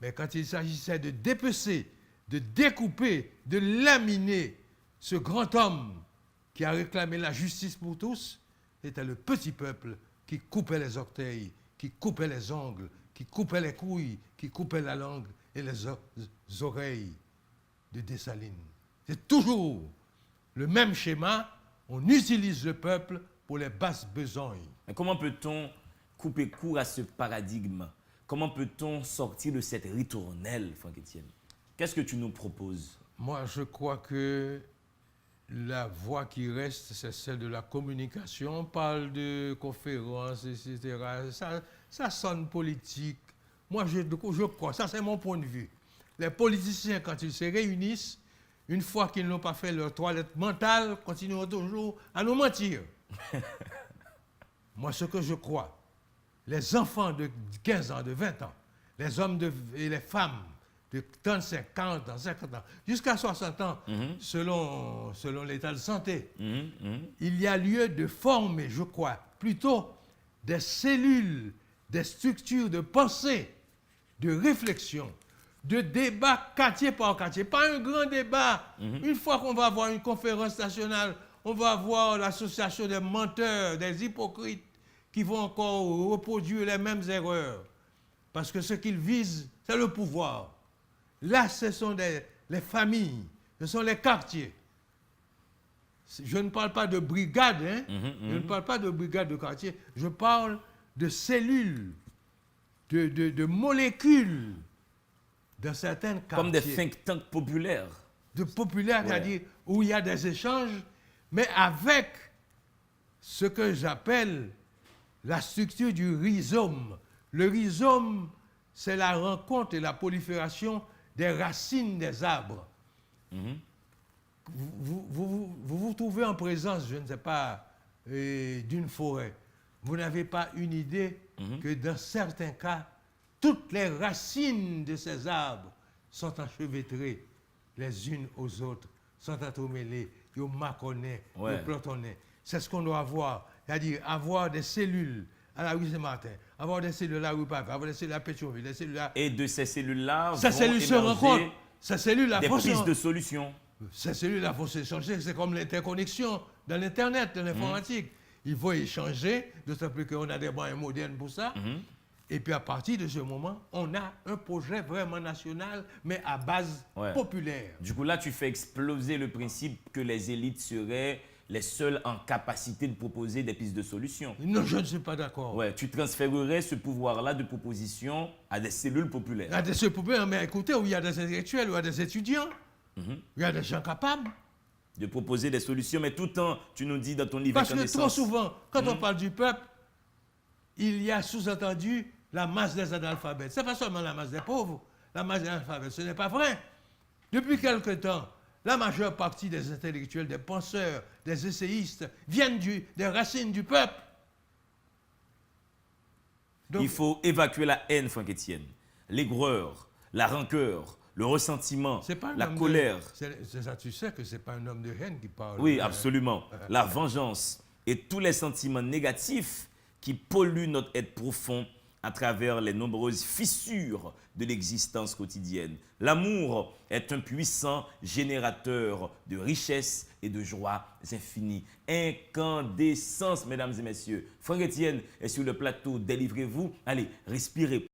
mais quand il s'agissait de dépecer, de découper, de laminer ce grand homme qui a réclamé la justice pour tous, c'était le petit peuple qui coupait les orteils, qui coupait les ongles, qui coupait les couilles, qui coupait la langue et les oreilles de Dessalines. C'est toujours le même schéma. On utilise le peuple pour les basses besognes. Mais comment peut-on couper court à ce paradigme? Comment peut-on sortir de cette ritournelle, Franck-Étienne? Qu'est-ce que tu nous proposes? Moi, je crois que la voie qui reste, c'est celle de la communication. On parle de conférences, etc. Ça sonne politique. Moi, je crois, ça c'est mon point de vue. Les politiciens, quand ils se réunissent, une fois qu'ils n'ont pas fait leur toilette mentale, continueront toujours à nous mentir. Moi, ce que je crois, les enfants de 15 ans, de 20 ans, les hommes et les femmes de 35, 40 ans, 50 ans, jusqu'à 60 ans, selon l'état de santé, il y a lieu de former, je crois, plutôt des cellules, des structures de pensée, de réflexion, de débat quartier par quartier. Pas un grand débat. Une fois qu'on va avoir une conférence nationale, on va avoir l'association des menteurs, des hypocrites qui vont encore reproduire les mêmes erreurs. Parce que ce qu'ils visent, c'est le pouvoir. Là, ce sont les familles, ce sont les quartiers. Je ne parle pas de brigade, hein? Je ne parle pas de brigade de quartier. Je parle de cellules, de molécules dans certains quartiers. Comme des think tanks populaires. De populaires, c'est-à-dire où il y a des échanges, mais avec ce que j'appelle la structure du rhizome. Le rhizome, c'est la rencontre et la prolifération des racines des arbres. Vous trouvez en présence, je ne sais pas, d'une forêt. Vous n'avez pas une idée que dans certains cas, toutes les racines de ces arbres sont enchevêtrées les unes aux autres, sont entremêlées, ils maconnent, ils plantonnent. C'est ce qu'on doit avoir, c'est-à-dire avoir des cellules à la rue Saint-Martin, avoir des cellules à la rue Pavé, avoir des cellules à Pétionville, des cellules à... Et de ces cellules-là Ces cellules se rencontrent. Ces cellules-là des pistes de solutions. Ces cellules-là vont s'échanger, c'est comme l'interconnexion dans l'Internet, dans l'informatique. Il faut échanger, d'autant plus qu'on a des moyens modernes pour ça. Et puis à partir de ce moment, on a un projet vraiment national, mais à base populaire. Du coup, là, tu fais exploser le principe que les élites seraient les seuls en capacité de proposer des pistes de solutions. Non, je ne suis pas d'accord. Ouais, tu transférerais ce pouvoir-là de proposition à des cellules populaires. À des cellules populaires, mais écoutez, où il y a des intellectuels, où il y a des étudiants, il y a des gens capables. De proposer des solutions, mais tout le temps, tu nous dis dans ton livre Parce que trop souvent, quand on parle du peuple, il y a sous-entendu la masse des analphabètes. Ce n'est pas seulement la masse des pauvres, la masse des analphabètes. Ce n'est pas vrai. Depuis quelque temps, la majeure partie des intellectuels, des penseurs, des essayistes viennent des racines du peuple. Donc, il faut évacuer la haine, Franck Etienne, l'aigreur, la rancœur, le ressentiment, la colère. C'est ça, tu sais que ce n'est pas un homme de haine qui parle. Oui, absolument. La vengeance et tous les sentiments négatifs qui polluent notre être profond à travers les nombreuses fissures de l'existence quotidienne. L'amour est un puissant générateur de richesse et de joie infinies. Incandescence, mesdames et messieurs. Franck Etienne est sur le plateau. Délivrez-vous. Allez, respirez.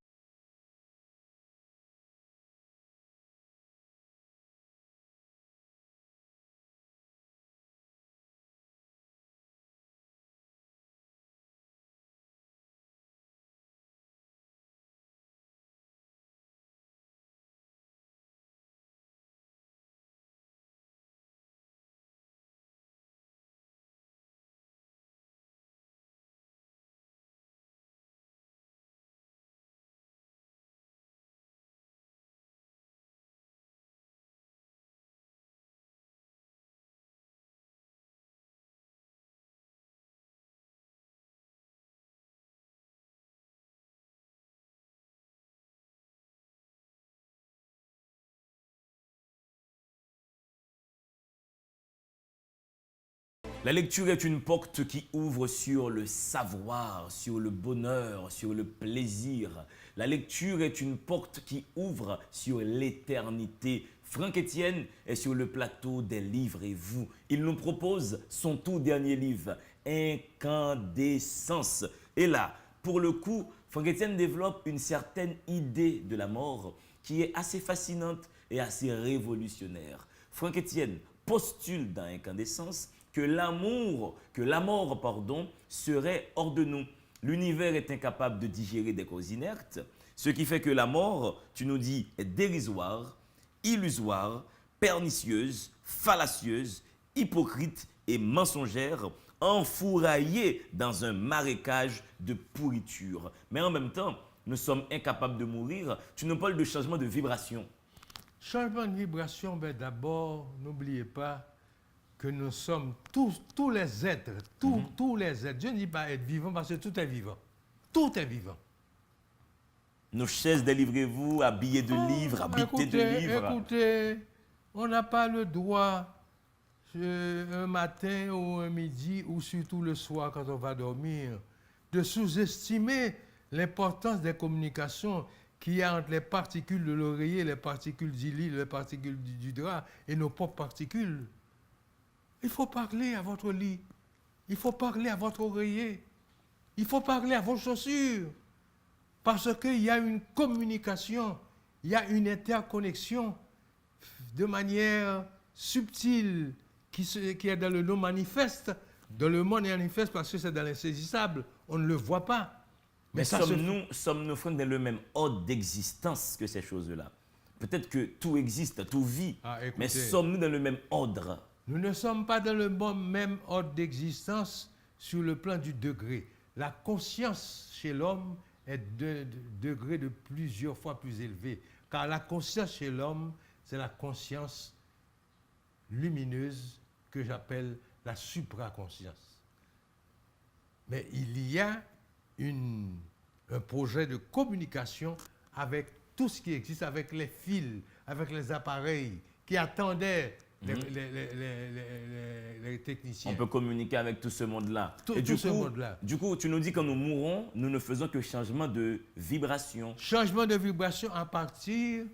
La lecture est une porte qui ouvre sur le savoir, sur le bonheur, sur le plaisir. La lecture est une porte qui ouvre sur l'éternité. Franck Etienne est sur le plateau des livres et vous. Il nous propose son tout dernier livre, Incandescence. Et là, pour le coup, Franck Etienne développe une certaine idée de la mort qui est assez fascinante et assez révolutionnaire. Franck Etienne postule dans Incandescence que la mort, serait hors de nous. L'univers est incapable de digérer des causes inertes, ce qui fait que la mort, tu nous dis, est dérisoire, illusoire, pernicieuse, fallacieuse, hypocrite et mensongère, enfouraillée dans un marécage de pourriture. Mais en même temps, nous sommes incapables de mourir. Tu nous parles de changement de vibration. Changement de vibration, ben d'abord, n'oubliez pas que nous sommes tous les êtres, tous les êtres. Je ne dis pas être vivant parce que tout est vivant. Tout est vivant. Nos chaises, délivrez-vous, habillés de livres, habités de livres. Écoutez, on n'a pas le droit, un matin ou un midi, ou surtout le soir quand on va dormir, de sous-estimer l'importance des communications qu'il y a entre les particules de l'oreiller, les particules du lit, les particules du drap et nos propres particules. Il faut parler à votre lit, il faut parler à votre oreiller, il faut parler à vos chaussures, parce qu'il y a une communication, il y a une interconnexion de manière subtile qui est dans le non manifeste, dans le monde manifeste parce que c'est dans l'insaisissable, on ne le voit pas. Mais sommes-nous frères dans le même ordre d'existence que ces choses-là? Peut-être que tout existe, tout vit, mais sommes-nous dans le même ordre? Nous ne sommes pas dans le même ordre d'existence sur le plan du degré. La conscience chez l'homme est d'un degré de plusieurs fois plus élevé. Car la conscience chez l'homme, c'est la conscience lumineuse que j'appelle la supraconscience. Mais il y a un projet de communication avec tout ce qui existe, avec les fils, avec les appareils qui attendaient les techniciens. On peut communiquer avec tout ce monde-là. Du coup, tu nous dis que quand nous mourons, nous ne faisons que changement de vibration. Changement de vibration à partir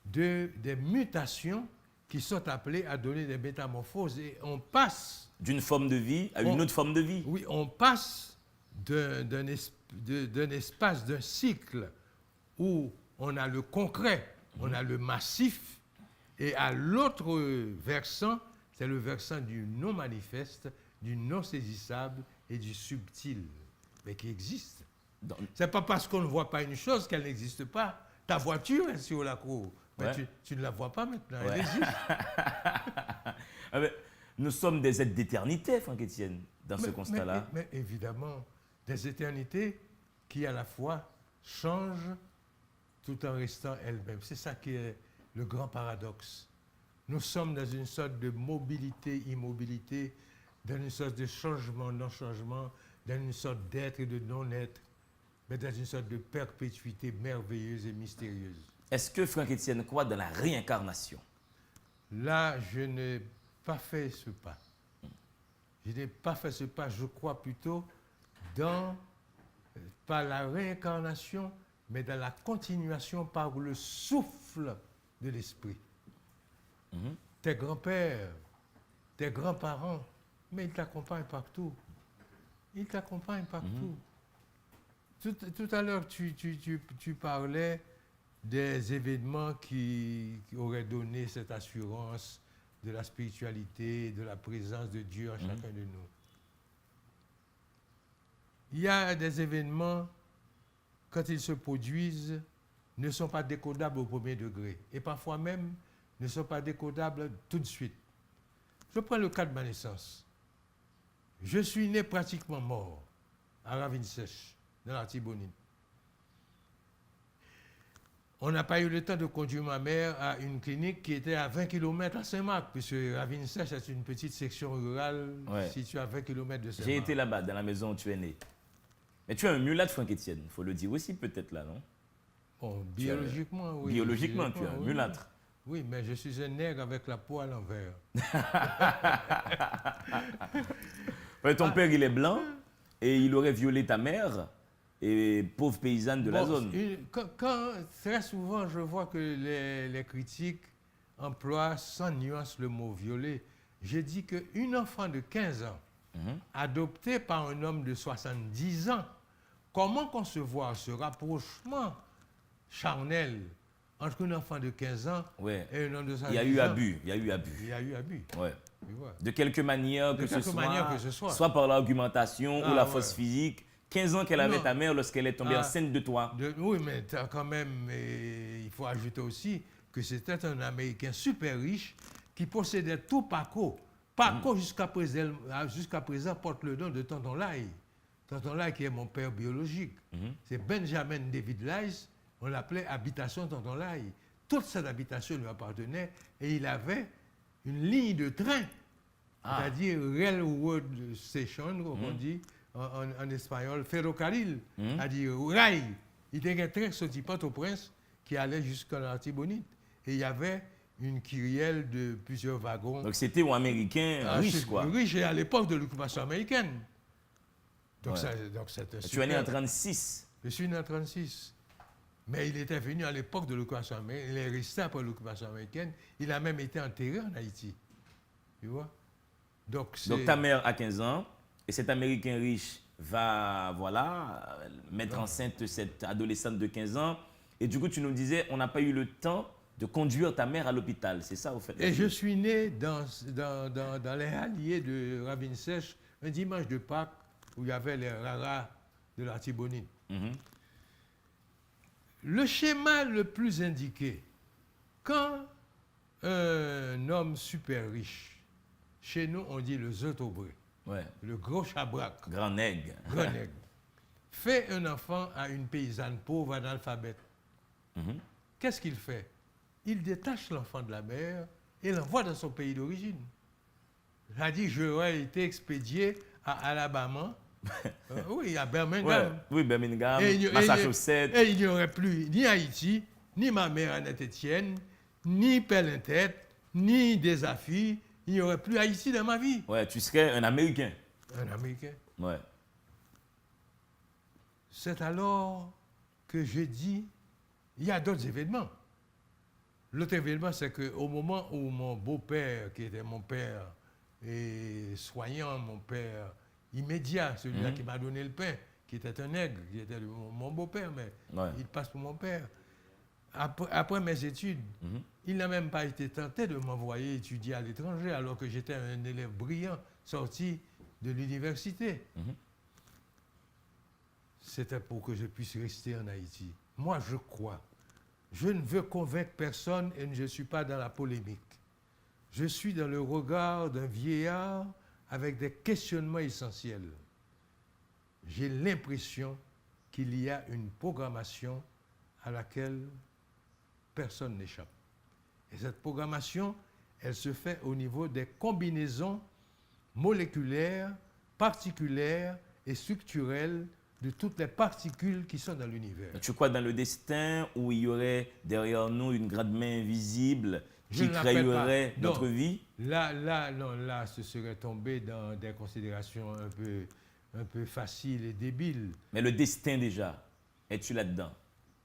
des mutations qui sont appelées à donner des métamorphoses. Et on passe d'une forme de vie à une autre forme de vie. Oui, on passe d'un espace, d'un cycle où on a le concret, on a le massif, et à l'autre versant, c'est le versant du non manifeste, du non saisissable et du subtil, mais qui existe. Ce n'est pas parce qu'on ne voit pas une chose qu'elle n'existe pas. Ta voiture est sur la cour, mais tu ne la vois pas maintenant, elle existe. Nous sommes des êtres d'éternité, Franck-Étienne, dans ce constat-là. Mais évidemment, des éternités qui à la fois changent tout en restant elles-mêmes. C'est ça qui est le grand paradoxe. Nous sommes dans une sorte de mobilité-immobilité, dans une sorte de changement-non-changement, dans une sorte d'être et de non-être, mais dans une sorte de perpétuité merveilleuse et mystérieuse. Est-ce que Franck-Étienne croit dans la réincarnation? Là, je n'ai pas fait ce pas. Je n'ai pas fait ce pas, je crois plutôt dans, pas la réincarnation, mais dans la continuation par le souffle de l'esprit. Tes grands-pères, tes grands-parents, mais ils t'accompagnent partout. Ils t'accompagnent partout. Tout à l'heure, tu parlais des événements qui auraient donné cette assurance de la spiritualité, de la présence de Dieu en chacun de nous. Il y a des événements, quand ils se produisent, ne sont pas décodables au premier degré. Et parfois même, ne sont pas décodables tout de suite. Je prends le cas de ma naissance. Je suis né pratiquement mort à Ravine-Sèche, dans l'Artibonite. On n'a pas eu le temps de conduire ma mère à une clinique qui était à 20 km à Saint-Marc, puisque Ravine-Sèche est une petite section rurale située à 20 km de Saint-Marc. J'ai été là-bas, dans la maison où tu es né. Mais tu es un mulâtre, Franck-Étienne, il faut le dire aussi peut-être là, non? Bon, biologiquement, oui. Biologiquement, tu es un mulâtre. Oui, mais je suis un nègre avec la peau à l'envers. Ton père, il est blanc et il aurait violé ta mère, et pauvre paysanne de la zone. Très souvent, je vois que les critiques emploient sans nuance le mot violer. J'ai dit qu'une enfant de 15 ans, adoptée par un homme de 70 ans, comment concevoir ce rapprochement charnel entre un enfant de 15 ans et un homme de 70 ans? Il y a eu abus. Il y a eu abus. Ouais. De quelque manière que ce soit, soit par l'argumentation ou la force physique. 15 ans qu'elle avait ta mère lorsqu'elle est tombée enceinte de toi. Oui, mais quand même, il faut ajouter aussi que c'était un Américain super riche qui possédait tout Paco. Paco, jusqu'à présent, porte le nom de Tonton Lai. Tonton Lai qui est mon père biologique. C'est Benjamin David Lice, on l'appelait Habitation Tonton Lai. Toute cette habitation lui appartenait et il avait une ligne de train, c'est-à-dire Railroad Station, comme on dit en espagnol, ferrocarril, c'est-à-dire rail. Il y avait un train sorti Port-au-Prince qui allait jusqu'à l'Artibonite. Et il y avait une kyrielle de plusieurs wagons. Donc c'était un Américain riche, quoi. Riche, et à l'époque de l'occupation américaine. Donc, Ouais. c'était Tu es né en super. 36. Je suis né en 1936. Mais il était venu à l'époque de l'occupation américaine. Il est resté après l'occupation américaine. Il a même été enterré en Haïti. Tu vois? Donc ta mère a 15 ans et cet Américain riche va, voilà, mettre enceinte cette adolescente de 15 ans. Et du coup, tu nous disais, on n'a pas eu le temps de conduire ta mère à l'hôpital. C'est ça, au fait? Et je suis né dans les halliers de Ravine Sèche, un dimanche de Pâques, où il y avait les raras de l'Artibonite. Mhm. Le schéma le plus indiqué, quand un homme super riche, chez nous on dit le zotobré, Ouais. le gros chabrac, Grand nègre. grand nègre, fait un enfant à une paysanne pauvre analphabète, Mhm. qu'est-ce qu'il fait? Il détache l'enfant de la mère et l'envoie dans son pays d'origine. C'est-à-dire, j'aurais été expédié à Alabama, oui, à Birmingham. Ouais. Oui, Birmingham, Et Massachusetts. et il n'y aurait plus ni Haïti, ni ma mère Annette Étienne, ni Pelle-en-Tête, ni des affaires. Il n'y aurait plus Haïti dans ma vie. Ouais, tu serais un Américain. Un Américain. Ouais. C'est alors que je dis, il y a d'autres événements. L'autre événement, c'est qu'au moment où mon beau-père, qui était mon père, et soignant, mon père immédiat, celui-là qui m'a donné le pain, qui était un nègre, qui était mon beau-père, mais Ouais. il passe pour mon père. Après mes études, il n'a même pas été tenté de m'envoyer étudier à l'étranger, alors que j'étais un élève brillant sorti de l'université. C'était pour que je puisse rester en Haïti. Moi, je crois. Je ne veux convaincre personne et je ne suis pas dans la polémique. Je suis dans le regard d'un vieillard avec des questionnements essentiels. J'ai l'impression qu'il y a une programmation à laquelle personne n'échappe. Et cette programmation, elle se fait au niveau des combinaisons moléculaires, particulières et structurelles de toutes les particules qui sont dans l'univers. Tu crois dans le destin où il y aurait derrière nous une grande main invisible Je qui ne l'appelle créerait pas. notre Non. vie? Là, ce serait tomber dans des considérations un peu faciles et débiles. Mais le destin déjà, es-tu là-dedans?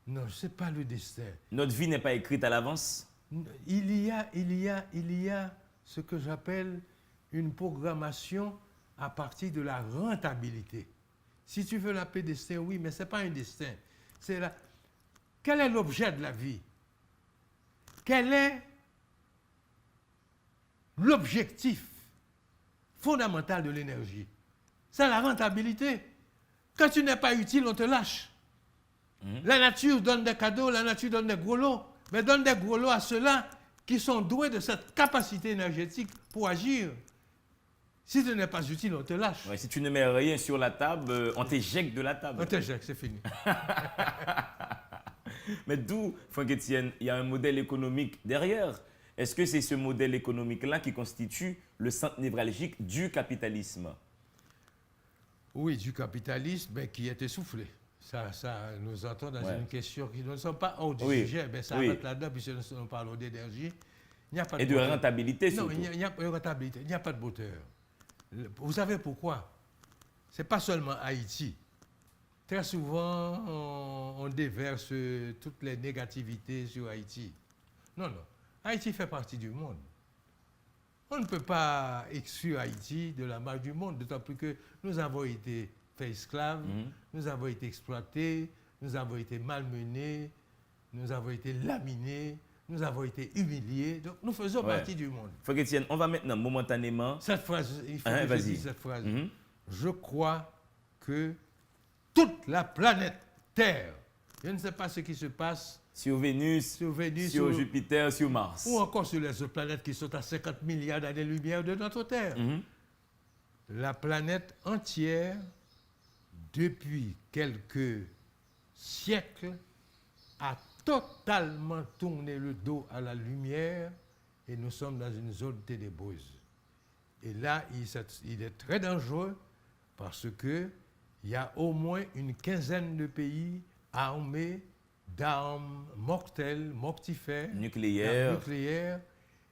Non, ce n'est pas le destin. Notre vie n'est pas écrite à l'avance? Il y a ce que j'appelle une programmation à partir de la rentabilité. Si tu veux l'appeler destin, oui, mais ce n'est pas un destin. Quel est l'objet de la vie? Quel est l'objectif fondamental de l'énergie? C'est la rentabilité. Quand tu n'es pas utile, on te lâche. La nature donne des cadeaux, la nature donne des gros lots, mais donne des gros lots à ceux-là qui sont doués de cette capacité énergétique pour agir. Si tu n'es pas utile, on te lâche. Ouais, si tu ne mets rien sur la table, on t'éjecte de la table. On t'éjecte, c'est fini. Mais d'où, Franck Etienne, il y a un modèle économique derrière. Est-ce que c'est ce modèle économique-là qui constitue le centre névralgique du capitalisme? Oui, du capitalisme, mais qui est essoufflé. Ça nous entend dans une question qui ne sont pas hors du sujet, mais ça rentre là-dedans, puisque nous parlons d'énergie. Il n'y a pas de rentabilité, non, surtout. il n'y a pas de rentabilité, il n'y a pas de moteur. Vous savez pourquoi? Ce n'est pas seulement Haïti. Très souvent, on déverse toutes les négativités sur Haïti. Non, non. Haïti fait partie du monde. On ne peut pas exclure Haïti de la marge du monde, d'autant plus que nous avons été faits esclaves, nous avons été exploités, nous avons été malmenés, nous avons été laminés, nous avons été humiliés. Donc nous faisons partie du monde. Franck Etienne, on va maintenant momentanément... Cette phrase, il faut que je dise cette phrase. Je crois que toute la planète Terre, je ne sais pas ce qui se passe sur Vénus, sur Jupiter, sur Mars. Ou encore sur les autres planètes qui sont à 50 milliards d'années-lumière de notre Terre. La planète entière, depuis quelques siècles, a totalement tourné le dos à la lumière et nous sommes dans une zone ténébreuse. Et là, il est très dangereux parce qu'il y a au moins une quinzaine de pays armé d'armes mortelles, mortifères, Nucléaire. nucléaires,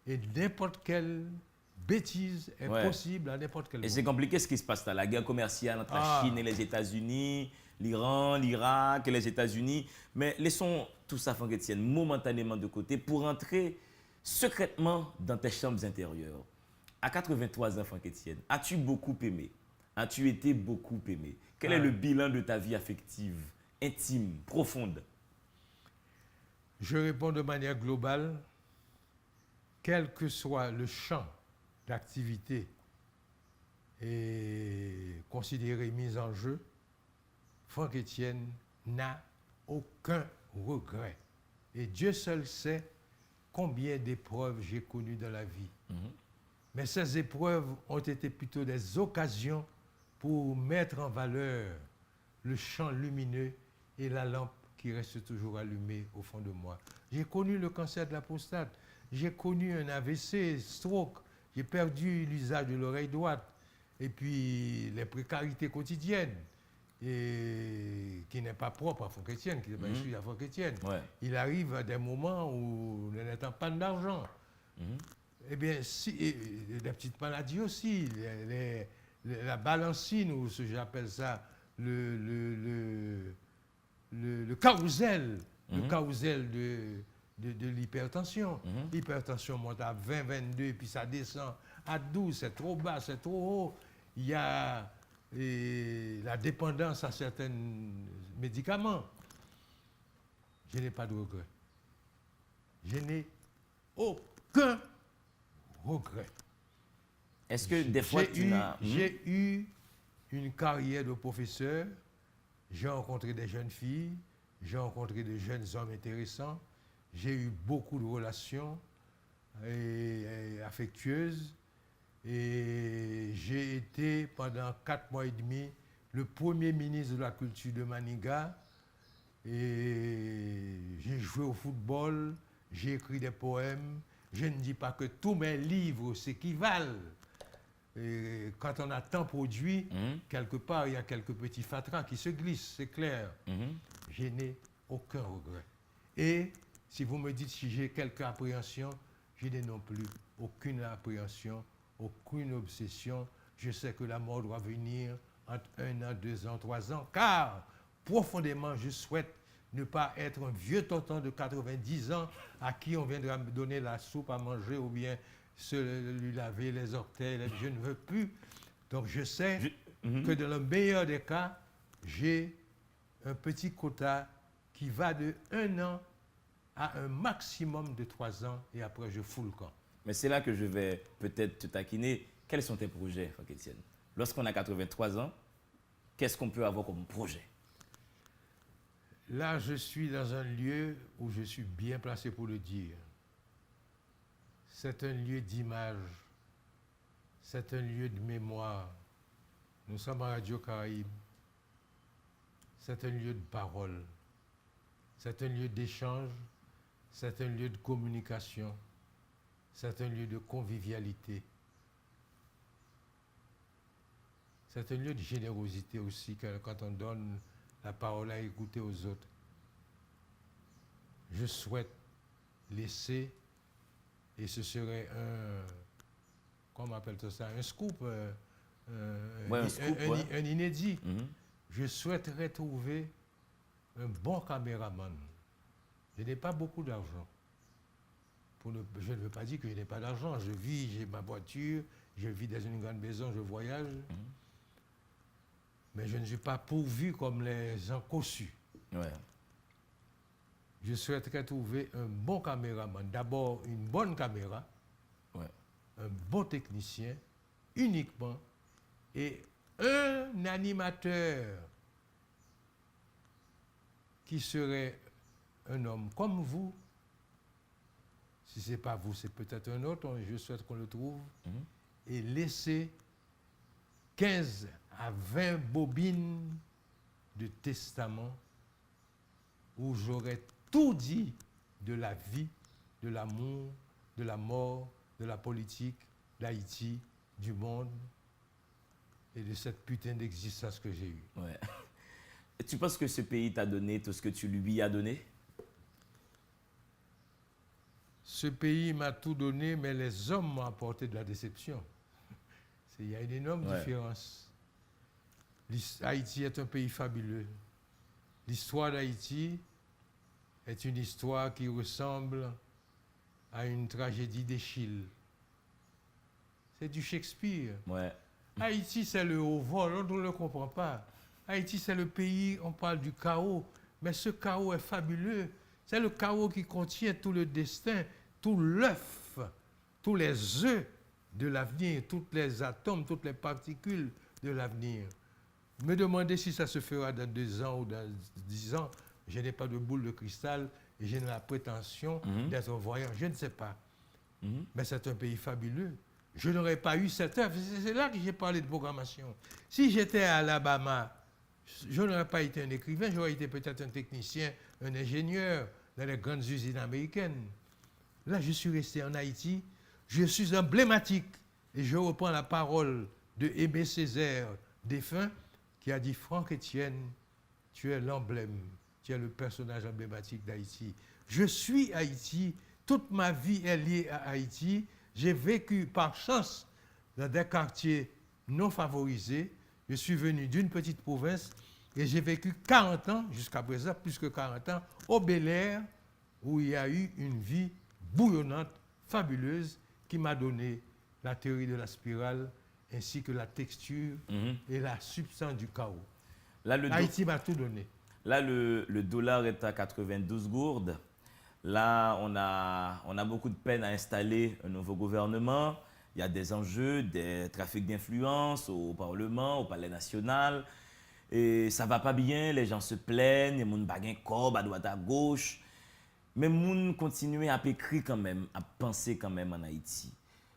et n'importe quelle bêtise est Ouais. possible à n'importe quel Et moment. c'est compliqué ce qui se passe là, la guerre commerciale entre Ah. la Chine et les États-Unis, l'Iran, l'Irak et les États-Unis. Mais laissons tout ça, Franck Etienne, momentanément de côté pour entrer secrètement dans tes chambres intérieures. À 83 ans, Franck Etienne, as-tu beaucoup aimé? As-tu été beaucoup aimé? Quel est le bilan de ta vie affective, intime, profonde? Je réponds de manière globale, quel que soit le champ d'activité et considéré mis en jeu, Franck Etienne n'a aucun regret. Et Dieu seul sait combien d'épreuves j'ai connues dans la vie. Mais ces épreuves ont été plutôt des occasions pour mettre en valeur le champ lumineux et la lampe qui reste toujours allumée au fond de moi. J'ai connu le cancer de la prostate, j'ai connu un AVC, stroke, j'ai perdu l'usage de l'oreille droite, et puis les précarités quotidiennes, et qui n'est pas propre à Franck Etienne, qui n'est pas issu à Franck Etienne. Ouais. Il arrive à des moments où on n'est en panne d'argent. Eh bien, si, et des petites maladies aussi, la balancine, ou ce que j'appelle ça, le carrousel, le carrousel de l'hypertension. L'hypertension monte à 20, 22, puis ça descend à 12, c'est trop bas, c'est trop haut. Il y a la dépendance à certains médicaments. Je n'ai pas de regret. Je n'ai aucun regret. Est-ce que des fois tu n'as... J'ai eu une carrière de professeur, j'ai rencontré des jeunes filles, j'ai rencontré de jeunes hommes intéressants, j'ai eu beaucoup de relations affectueuses et j'ai été pendant 4 mois et demi le premier ministre de la culture de Maniga et j'ai joué au football, j'ai écrit des poèmes. Je ne dis pas que tous mes livres s'équivalent. Et quand on a tant produit, quelque part, il y a quelques petits fatras qui se glissent, c'est clair. Je n'ai aucun regret. Et si vous me dites si j'ai quelque appréhension, je n'ai non plus aucune appréhension, aucune obsession. Je sais que la mort doit venir entre 1 an, 2 ans, 3 ans, car profondément, je souhaite ne pas être un vieux tonton de 90 ans à qui on viendra me donner la soupe à manger ou bien lui laver les orteils. Je ne veux plus. Donc je sais que dans le meilleur des cas, j'ai un petit quota qui va de 1 an à un maximum de 3 ans et après je fous le camp. Mais c'est là que je vais peut-être te taquiner. Quels sont tes projets, Franck Etienne? Lorsqu'on a 83 ans, qu'est-ce qu'on peut avoir comme projet? Là, je suis dans un lieu où je suis bien placé pour le dire. C'est un lieu d'image, c'est un lieu de mémoire. Nous sommes à Radio Caraïbe. C'est un lieu de parole, c'est un lieu d'échange, c'est un lieu de communication, c'est un lieu de convivialité. C'est un lieu de générosité aussi, quand on donne la parole à écouter aux autres. Je souhaite laisser, et ce serait comment appelle-t-on ça, un scoop, un inédit. Je souhaiterais trouver un bon caméraman. Je n'ai pas beaucoup d'argent. Je ne veux pas dire que je n'ai pas d'argent. Je vis, j'ai ma voiture, je vis dans une grande maison, je voyage. Mais je ne suis pas pourvu comme les gens cossus. Ouais. Je souhaiterais trouver un bon caméraman. D'abord, une bonne caméra, un bon technicien, uniquement, et un animateur qui serait un homme comme vous. Si ce n'est pas vous, c'est peut-être un autre. Je souhaite qu'on le trouve. Et laisser 15 à 20 bobines de testament où j'aurais tout dit de la vie, de l'amour, de la mort, de la politique, d'Haïti, du monde et de cette putain d'existence que j'ai eue. Ouais. Tu penses que ce pays t'a donné tout ce que tu lui as donné? Ce pays m'a tout donné, mais les hommes m'ont apporté de la déception. Il y a une énorme différence. Haïti est un pays fabuleux. L'histoire d'Haïti est une histoire qui ressemble à une tragédie d'Échille. C'est du Shakespeare. Ouais. Haïti, c'est le haut vol, on ne le comprend pas. Haïti, c'est le pays, on parle du chaos, mais ce chaos est fabuleux. C'est le chaos qui contient tout le destin, tout l'œuf, tous les œufs de l'avenir, tous les atomes, toutes les particules de l'avenir. Me demander si ça se fera dans 2 ans ou dans 10 ans, je n'ai pas de boule de cristal et je n'ai la prétention d'être voyant, je ne sais pas. Mais c'est un pays fabuleux. Je n'aurais pas eu cette œuvre. C'est là que j'ai parlé de programmation. Si j'étais à Alabama, je n'aurais pas été un écrivain, j'aurais été peut-être un technicien, un ingénieur dans les grandes usines américaines. Là, je suis resté en Haïti. Je suis emblématique. Et je reprends la parole de Aimé Césaire, défunt, qui a dit « Franck Etienne, tu es l'emblème, tu es le personnage emblématique d'Haïti. Je suis Haïti, toute ma vie est liée à Haïti. J'ai vécu par chance dans des quartiers non favorisés. Je suis venu d'une petite province et j'ai vécu 40 ans, jusqu'à présent, plus que 40 ans, au Bel-Air, où il y a eu une vie bouillonnante, fabuleuse, qui m'a donné la théorie de la spirale, ainsi que la texture et la substance du chaos. Là, Haïti m'a tout donné. Là, le dollar est à 92 gourdes. Là, on a beaucoup de peine à installer un nouveau gouvernement. Il y a des enjeux, des trafics d'influence au Parlement, au Palais national. Et ça ne va pas bien, les gens se plaignent, les gens baguent corps à droite à gauche. Mais les gens continuent à écrire quand même, à penser quand même en Haïti.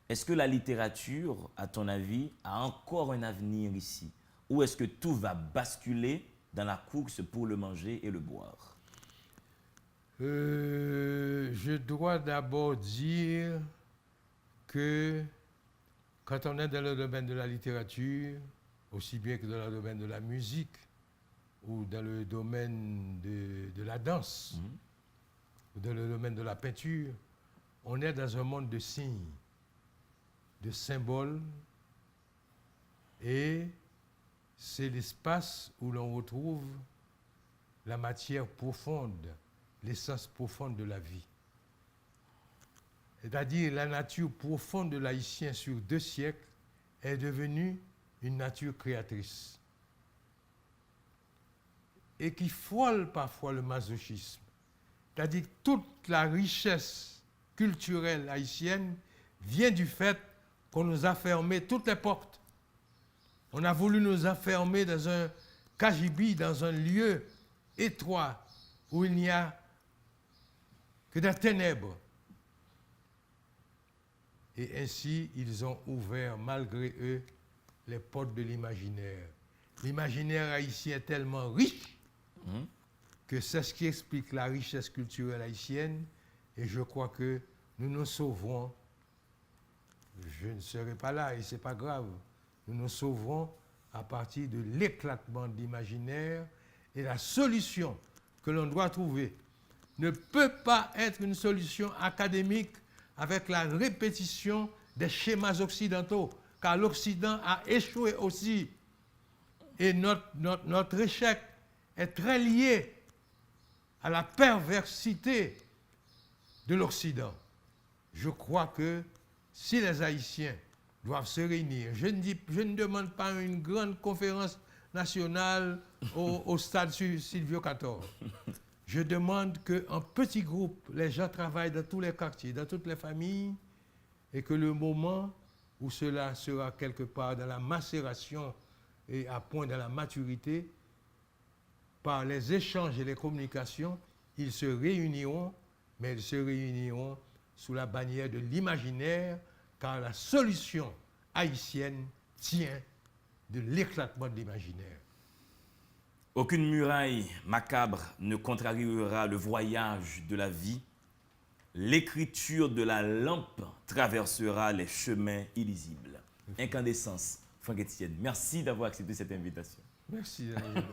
Est-ce que la littérature, à ton avis, a encore un avenir ici? Ou est-ce que tout va basculer dans la course pour le manger et le boire? Je dois d'abord dire que quand on est dans le domaine de la littérature, aussi bien que dans le domaine de la musique ou dans le domaine de la danse, ou dans le domaine de la peinture, on est dans un monde de signes, de symboles, et c'est l'espace où l'on retrouve la matière profonde, l'essence profonde de la vie. C'est-à-dire la nature profonde de l'Haïtien sur 2 siècles est devenue une nature créatrice et qui frôle parfois le masochisme. C'est-à-dire que toute la richesse culturelle haïtienne vient du fait qu'on nous a fermé toutes les portes. On a voulu nous enfermer dans un cagibi, dans un lieu étroit où il n'y a que des ténèbres. Et ainsi, ils ont ouvert, malgré eux, les portes de l'imaginaire. L'imaginaire haïtien est tellement riche que c'est ce qui explique la richesse culturelle haïtienne. Et je crois que nous nous sauverons. Je ne serai pas là et ce n'est pas grave. Nous nous sauverons à partir de l'éclatement de l'imaginaire. Et la solution que l'on doit trouver ne peut pas être une solution académique avec la répétition des schémas occidentaux, car l'Occident a échoué aussi. Et notre échec est très lié à la perversité de l'Occident. Je crois que si les Haïtiens doivent se réunir, je ne demande pas une grande conférence nationale au stade Silvio XIV. Je demande qu'en petits groupes, les gens travaillent dans tous les quartiers, dans toutes les familles, et que le moment où cela sera quelque part dans la macération et à point de la maturité, par les échanges et les communications, ils se réuniront, mais ils se réuniront sous la bannière de l'imaginaire, car la solution haïtienne tient de l'éclatement de l'imaginaire. Aucune muraille macabre ne contrariera le voyage de la vie. L'écriture de la lampe traversera les chemins illisibles. Incandescence, Franck Etienne, merci d'avoir accepté cette invitation. Merci, Daniel.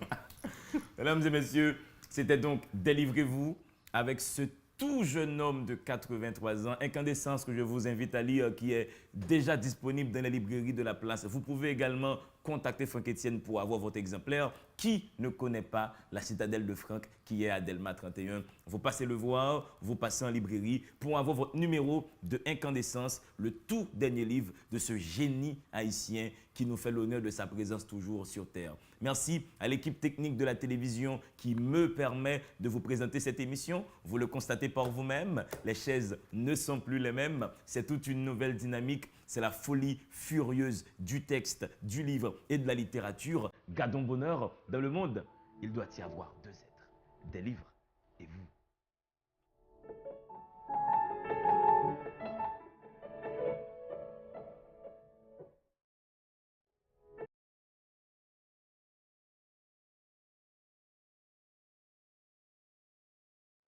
Mesdames et messieurs, c'était donc Délivrez-vous avec ce tout jeune homme de 83 ans, Incandescence, que je vous invite à lire, qui est déjà disponible dans les librairies de la place. Vous pouvez également contacter Franck Etienne pour avoir votre exemplaire. Qui ne connaît pas la citadelle de Franck qui est à Delma 31? Vous passez le voir, vous passez en librairie pour avoir votre numéro de Incandescence, le tout dernier livre de ce génie haïtien qui nous fait l'honneur de sa présence toujours sur Terre. Merci à l'équipe technique de la télévision qui me permet de vous présenter cette émission. Vous le constatez par vous-même, les chaises ne sont plus les mêmes. C'est toute une nouvelle dynamique. C'est la folie furieuse du texte, du livre et de la littérature. Gardons bonheur dans le monde. Il doit y avoir deux êtres, des livres